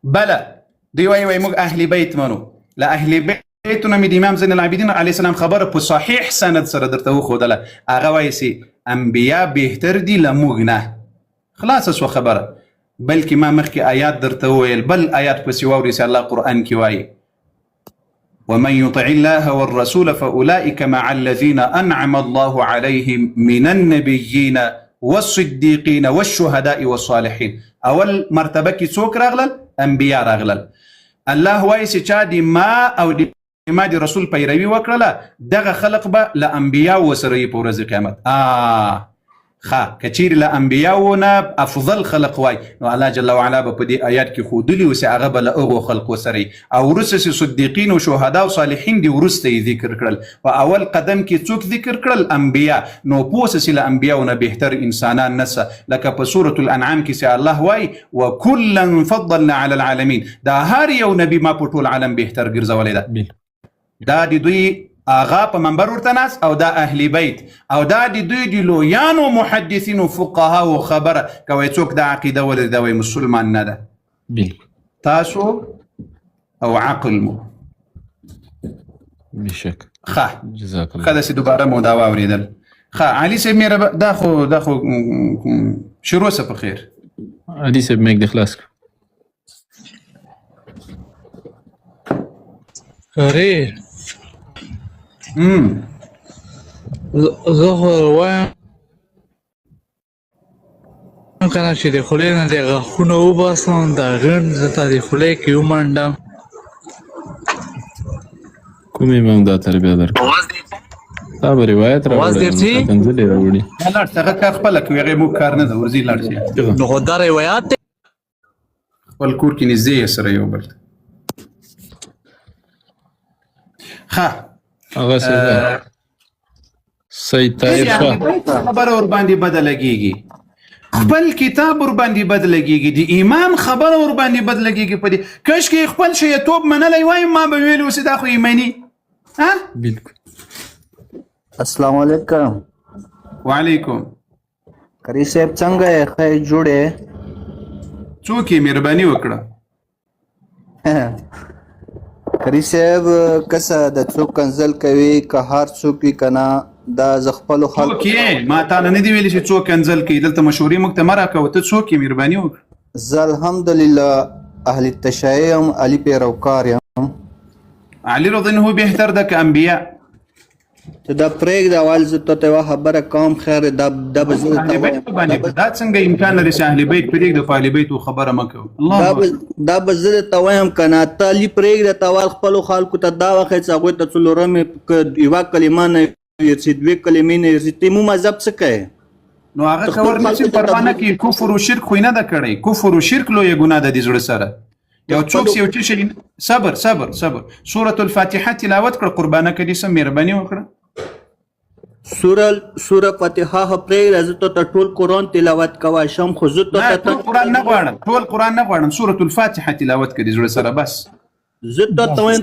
بله دوی وای موږ اهل بیت منو. له اهل بیتونه مې د امام زین العابدین علیه السلام خبره په صحیح سند سره درته وښودله. هغه وایي چې انبیا بهتر دي له موږ نه. خلاصه سوه خبره. بلکې ما مخکې آیات درته وویل، بل آیات پسې واورئ چې الله قرآن کې وایي ومن يطع الله والرسول فأولئك مع الذين أنعم الله عليهم من النبيين والصديقين والشهداء والصالحين. اول مرتبه کې څوک راغلل؟ انبیا راغلل. الله وایي چې چا د ما او د ما د رسول پیروي وکړله دغه خلق به له انبیاو سره یې په ورځ قیامت. که چیرې له انبیاو نه افضل خلق وای نو الله جل وعلا به په دې آیات کې ښودلي و چې هغه به له هغو خلقو سره او وروسته چې صدیقین او شهدا او صالحین دي وروسته یې ذکر کړل. په اول قدم کې څوک ذکر کړل؟ انبیا. نو پوه سه چې له انبیاو نه بهتر انسانان نسه، لکه په سورة الانعام کې چې الله وای وکلا فضلنا علی العالمین، دا هر یو نبی ما په ټول عالم بهتر ګرځولی ده. دا د دوی آغا په منبر ورته ناست او دا اهل بیت او دا د دوی د لویانو محدثینو فقهاو خبره کوي. څوک دا عقیده ولري دا وایي مسلمان نه ده. تاسو او عقل مو بشک. جزاک الله. داسې دوباره مو دا واورېدل. علي صاحب مې دا خو شروع سه په خیر. علي صاحب میک د خلاص خیر. زه خو وایم کنه چې د خولې نه د غاښونه وباسم دا غڼ زه د خولې کې ومنډم. کوم امام دا تربیه درکړه؟ تا به روایت راوړی کنځلې راوړي. لاړ څه هغه کار خپله کوي هغې موږ کار نه ده ورځي لاړ شي. نو خو دا روایات دی خپل کور کې نږدې یې سره یو بل ته. ښه هغه څه سید طاهر شاه خبره ورباندې بده لګېږي، خپل کتاب ورباندې بد لګېږي، د امام خبره ورباندې بد لګېږي. په دې کاشکې خپل شیطوب منلی وایم ما به ویلي اوسې دا خو ایمني. بالکل. السلام علیکم. وعلیکم. قاری صاحب څنګه یې؟ ښه جوړ یې؟ څوک یې مهرباني وکړه؟ قاری صاحب کسه د څوک کنځل کوي که هر څوک وي که نه دا زه خپلو خلکو څوک یې؟ ما تا نه دي ویلي چې څوک کنځل کوي. دلته مشورې موږ ته مه راکوه. ته څوک یې مهرباني وکړه؟ زه الحمدلله اهل تشیع یم، علي پیروکار یم. علي رضنه بهتر ده که انبیا. ته دا پرېږده اول زه تا ته یوه خبره کوم خیر دا به زه اهل بیت باندې دا څنګه امکان لري چې اهل بیت پرېږده په اهل بیتو خبره مه کوه. دا به زه درته وایم که نه ته علي پرېږده ته اول خپلو خلکو ته دا وښیه چې هغوی ته څلورمې یوه کلمه نه ورسي دوې کلمې نه ورسي ته مو مذهب څه کوې؟ نو هغه کور نشي پروا نه کوي. کفر و شرک خو یې نه ده کړی. کفر و شرک لویه ګناه ده د زړه سره. یو څوک چې یو څه شي صبر صبر صبر سورة الفاتحه تلاوت کړه قربانه کړي سم مهرباني وکړه. سوره فاتحه پرېږده زه ته ټول قرآن تلاوت کوه شم خو زه ته ټول قرآن نه غواړم. ټول قرآن نه غواړم. سورة الفاتحه تلاوت کړي زړه سره بس. زه ته وایم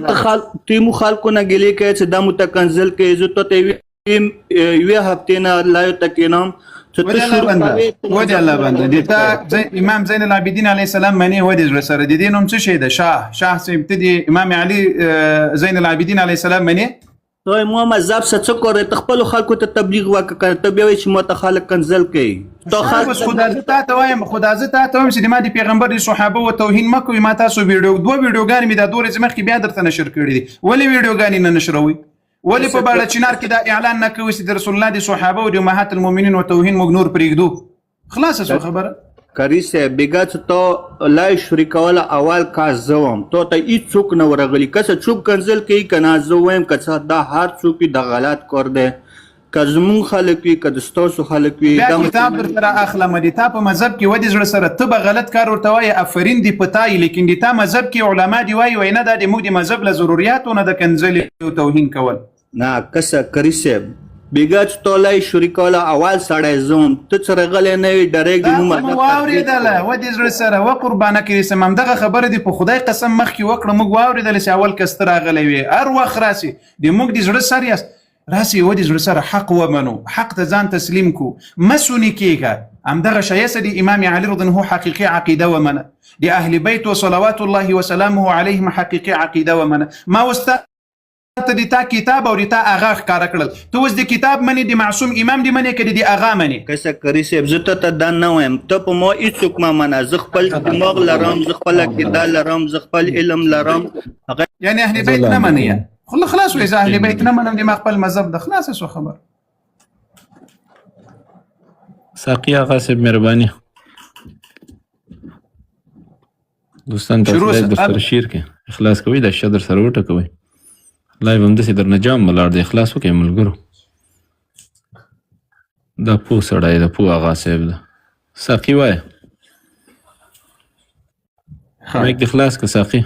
ته مو خلکو نه ګیلې کوې چې دا مو ته کنځل کوې. زه ته یوې هفتې نه لا یو ته کښېنم ودې الله بنده د تا امام زین العابدین علیه السلام منې ودې زړه سره د دې نوم څه شی ده؟ شاه صاحب ته د امام علي زین العابدین علیه السلام منې؟ ته ما مذهب څه څه کوې؟ ته خپلو خلکو ته تبلیغ وکړه که ته بیا وایې چې ما ته خلک کنځل کوي. خدا زه تا ته وایم چې د ما د پیغمبر د صحابه و توهین مه کوئ. ما تاسو دوه ویډیوګانې مې دا دوه ورځې مخکې بیا درته نشر کړي دي. ولې ویډیوګانې نه نشروئ؟ ولې په باړه چنار کې دا اعلان نه کوي چې د رسول الله د صحابه او د امهات المؤمنین و توهین موږ نور پرېږدو؟ خلاصه شوه خبره. قاری صاحب بېګا چې ته لا شریکوله اول کار زه وم تا ته هېڅوک نه ورغلي. که څه څوک کنځل کوي که نه زه وایم که څه دا هر څوک وي د غلط کار دی. که زمونږ خلک وي که د ستاسو خلک وي بیا کتاب در سره اخلم. د تا په مذهب کې ودې زړه سره ته به غلط کار ورته وایې افرین دې په تایي. لیکن د تا مذهب کې علما دې وایي نه دا د موږ د مذهب له ضروریاتو نه د کنځلې او توهین کول. نه کسه قاری صاحب بېګا چې تا لا شریکوله اول سړی زه وم ته څه رغلی نه وي ډایرکټ د مو مذهب واورېدله ودې زړه سره و قربانه کړي سم همدغه خبره دې په خدای قسم مخکې وکړه. موږ واورېدله چې اول کس ته راغلی وي هر وخت راسي د موږ د زړه سر یاست راسي ودې زړه سره حق ومنو حق ته ځان تسلیم کو مسونې کېږه. همدغه شایسته د امام علي رضنه حقیقي عقیده ومنه. د اهل بیت و صلوات الله وسلامه علیهم حقیقي عقیده ومنه. ما وستا ته د تا کتاب او د تا اغا ښکاره کړل. ته اوس د کتاب منې د معصوم امام دې منې که د اغا منې؟ کسه قاری صاحب زه ته دا نه وایم ته په ما هېڅوک مه منه. زه خپل دماغ لرم زه خپل عقیده لرم زه خپل علم لرم. یعنې اهل بیت نه منې؟ خلاص وایي زه اهل بیت نه منم د ما خپل مذهب ده. خلاصه شو خبر. ساقي آقا صاحب مهرباني دوستان تاسو باید در سره شیر کې اخلاص کوئ دا شیشه در سره وټکوئ. لایو همداسې درنه جام ولاړ دی اخلاص وکړئ ملګرو. دا پوه سړی ده پوه آغا صاحب ده. ساقي وایه مایک دې خلاص که ساقي.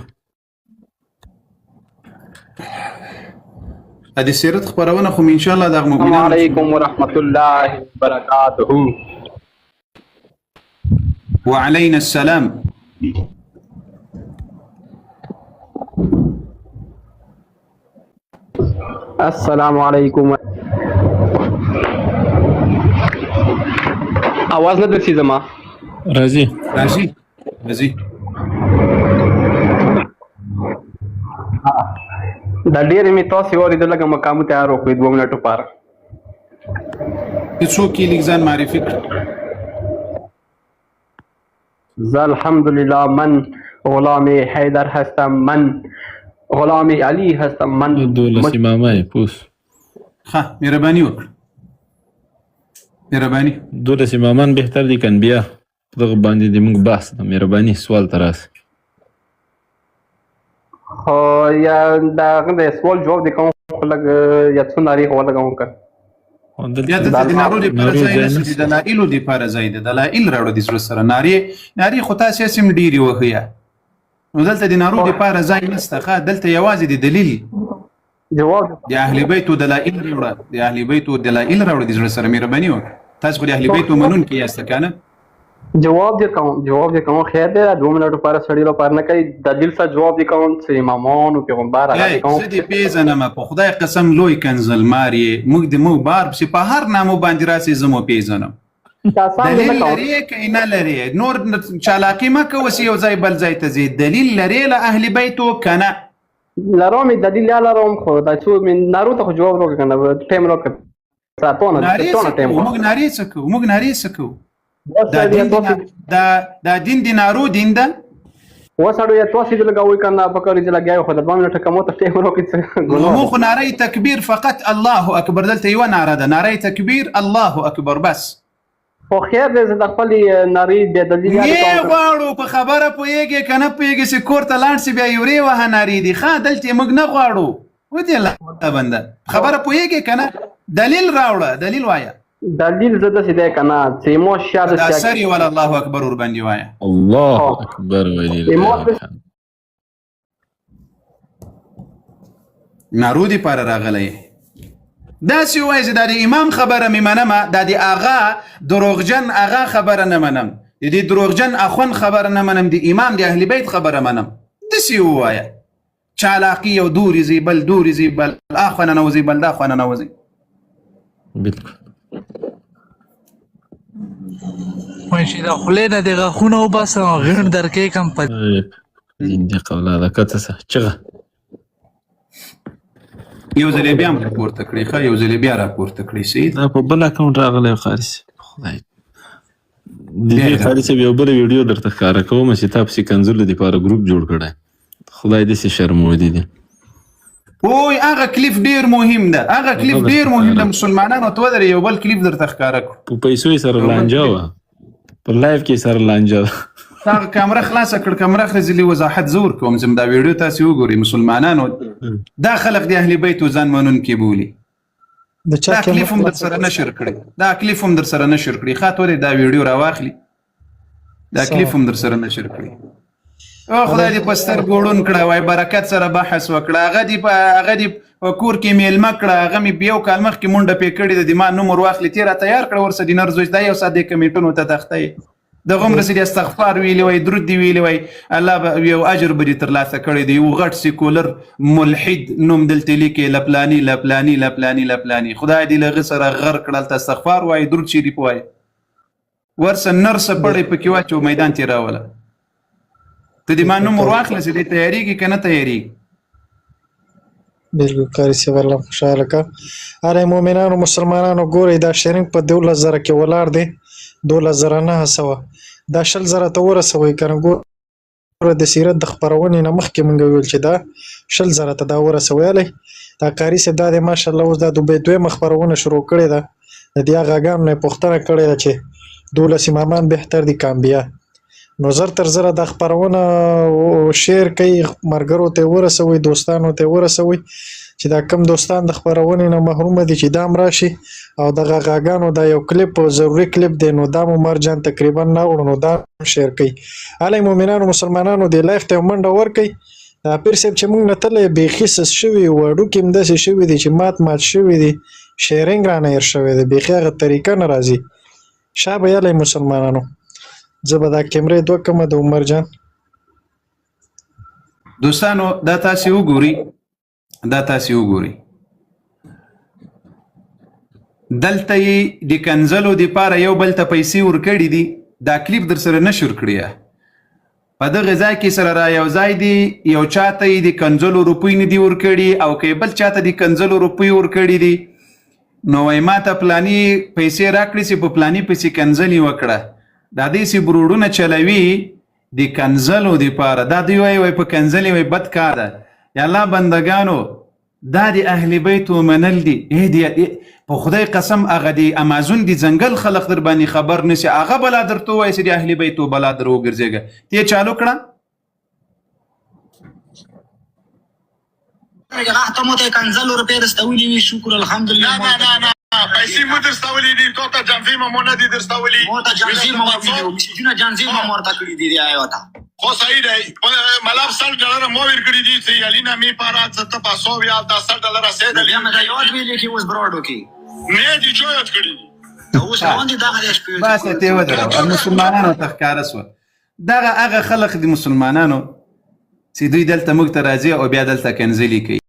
د سیرت خپرونه خو ان شاء الله د مؤمنانو. السلام علیکم ورحمۃ اللہ وبرکاتہ. وعلینا السلام. السلام علیکم. आवाज نه درسي زما راځي دا ډېر می تاسو اوریدل لکه مقام تیار وکړئ 2 منټو پار. څوک یې لیک ځان معرفي کړ؟ زه الحمدلله من غلام حیدر هستم. من غلام علی هستم. من دولس امامای پوس. ها مهرباني وکړه. مهرباني. دولس امامان بهتر دي که انبیا؟ په دغه باندې د موږ بحث د مهرباني سوال ته راسه. خو یا د هغه د سوال جواب دی کوم خو لږ یا څو نارې خو ولګوم که بیا دلته د نارو دپاره ځای نشته، د دلایلو دپاره ځای دی. دلایل راوړه د زړه سره. نارې خو تاسې هسې هم ډېرې وښیه، نو دلته د نارو دپاره ځای نشته. ښه دلته یوازې د دلیل جواب د اهل بیتو دلایل راوړه، د اهل بیتو دلایل راوړه د زړه سره. مهرباني وکړه، تاسو خو د اهل بیتو منونکي یاست که نه؟ جواب دې کوم خیر دی. 2 منټو لپاره سړي لپاره نه کوي، دلیل سره جواب دې کوم چې امامانو پیغمبر هغه کوم. زه دې پیژنم، په خدای قسم لوی کنزلمار یې. موږ د موږ بار پسې په هر نامو باندې راسې زه مو پیژنم. دلیل لرې که نه لرې، نور چالاقي مه کوه چې یو ځای بل ځای ته ځې. دلیل لرې له اهل بیتو که نه؟ لرم دلیل یا لرم، خو دا څو نارو ته خو جواب راکړه که نه ټایم راکړه. موږ نارې څه کوو؟ دا دین د نارو دین ده. وسړو یا تاسو دې لګوي که نه پکاري چې لګیا خو د 2 منټه کمو ته ټایم راکړي. موږ خو ناره تکبیر فقط الله اکبر، دلته یوه ناره ده، ناره تکبیر الله اکبر بس. خو خیر دی زه د خپلې نارې بې دلیل نه غواړو. په خبره پوهېږې که نه پوهېږې چې کور ته لاړ شي بیا یورې وهه نارې دي. ښه دلته موږ نه غواړو. ودې الله بنده خبره پوهېږې که نه؟ دلیل راوړه، دلیل وایه. دلیل زه داسې دی که نه چې مو شاده دا سر یې وله الله اکبر ورباندې وایه. الله اکبر ویلي نارو دپاره راغلی یې. داسې ووایه چې دا د امام خبره مې منمه، دا د آغا دروغجن آغا خبره نه منم، د دې دروغجن اخوند خبره نه منم، د امام د اهل بیت خبره منم. داسې ووایه چالاقي یو دورې ځي بل دورې ځي بل اخوا ننوځي بل دا خوا ننوځي. بالکل وایي چې د خولې نه دې غاښونه وباسم او غېڼ درکې کړم په زندیق اولاده کته څه چغه یو ځل بیا هم راپورته کړې. ښه یو ځل بیا راپورته کړې. سید دا په بل اکاونټ راغلی خارس. خدای د دې خارس یو بل ویډیو درته ښکاره کوم چې تا پسې کنزلو دپاره ګروپ جوړ کړی. خدای داسې شرمودي دي. اوی هغه کلیپ ډېر مهم ده، هغه کلیپ ډېر مهم ده. مسلمانانو ته ودرې یو بل کلیپ درته ښکاره کړو. په پیسو یې سره لانجه وه، په لایف کې سره لانجه ده. هغه کامره خلاصه کړ، کامره خځلې وضاحت زه ورکوم چې دا ویډیو تاسې وګورئ. مسلمانانو دا خلک د اهل بیتو ځان منونکي بولي. دا کلیپ هم در سره نشر کړی، دا کلیپ هم در سره نشر کړی. ښه تورې دا ویډیو راواخلي، دا کلیپ هم در سره نشر کړی. او خدای دې په سترګو ړوند کړه، وای برکت سره بحث وکړه. هغه دې په کور کې میلمه کړه، هغه مې په یو کال مخکې منډه پې کړې ده، د ما نوم ور واخلې تی را تیار کړه ورسه ډینر زوی دا یو ساعت دې کمیټونو ته تخته یې دغه عمره چې استغفار ویلی وای، درود دې ویلی وای، الله به یو اجر به دې ترلاسه کړی دی. یو غټ سیکولر ملحد نوم دلته لیکې لپلاني لپلاني لپلاني لپلاني. خدای دې له هغه سره غر کړه، هلته استغفار وایي، درود شریف وایي، ورسه نرسه پړی پکې واچو میدان تې راوله. ته دې ما نوم ور واخله چې دې تیارېږي که نه تیارېږي؟ بالکل قاري صاحب الله خوشحاله که. اره مؤمنانو مسلمانانو ګورئ دا شرنګ په 12,000 کې ولاړ دی، 12,900 دا 20,000 ته ورسوئ که نه. ګوره د سیرت د خپرونې نه مخکې مونږ ویل چې دا 20,000 ته دا ورسویلی. دا قاري صاحب دا دی ماشاءالله اوس دا دویمه خپرونه شروع کړې ده. د دې غاګانو نه یې پوښتنه کړې ده چې 12 امامان بهتر دي که انبیا. نو زر تر زره دا خپرونه شیر کوي، ملګرو ته ورسوئ، دوستانو ته ورسوئ چې دا کم دوستان د خپرونې نه محرومه دي چې دا هم راشي. او دغه غاګانو دا یو کلیپ ضروري کلیپ دی، نو دا مو مرجان تقریبا نه وړو، نو دا شیر کوي. هلی مؤمنانو مسلمانانو دې لایف ته منډه ورکوئ. دا پیر صاحب چې موږ نه تللی بیخي سس شوي وو، هډوکي هم داسې شوي دي چې مات شوي دي، شیرینګ رانه هېر شوی دی، بیخي هغه طریقه نه راځي. شابه یلی مسلمانانو زه به دا کیمرې دوه کمه د عمر جان. دوستانو دا تاسې وګورئ، دلته یې د کنزلو دپاره یو بل ته پیسې ورکړي دي. دا کلیپ در سره نشر کړی په دغه ځای کې سره را یو ځای دی، یو چاته یې د کنزلو روپۍ نه دي ورکړي او که بل چاته د کنزلو روپۍ ورکړي دي، نو وایي ما ته پلاني پیسې راکړي چې په پلاني پسې کنزلې وکړه. دا داسې بروډونه چلوي د کنزلو دپاره. دا دوی وایي په کنزلې وایي بد کار ده. یا الله بندګانو دا د اهل بیتو منل دي په خدای قسم هغه د امازون د ځنګل خلق در باندې خبر نسی هغه بلا درته وایي چې د اهل بیتو بلا در وګرځېږه ته چالو کړه هغه ته مو ته 15 روپۍ رستولي وي شکر الحمدلله نه پیسې مو درستولي دي تو ته جانزي مو نه دي درستولي مو ته جانزي مو ویلو جانزي مو ورته کړی دي آیا وتا خو صحیح دی ملاب $100 مو ور کړی دي چې الینا می پارا ست په 100 یا $10 سید بیا مې یو ویل کې اوس برودو کې نه دي جوړت کړی اوس باندې دا غلې شپې بس ته ودرو مسلمانانو تخکار سو دا هغه خلق دي مسلمانانو چې دوی دلته موږ ته راځي او بیا دلته کنځلي کوي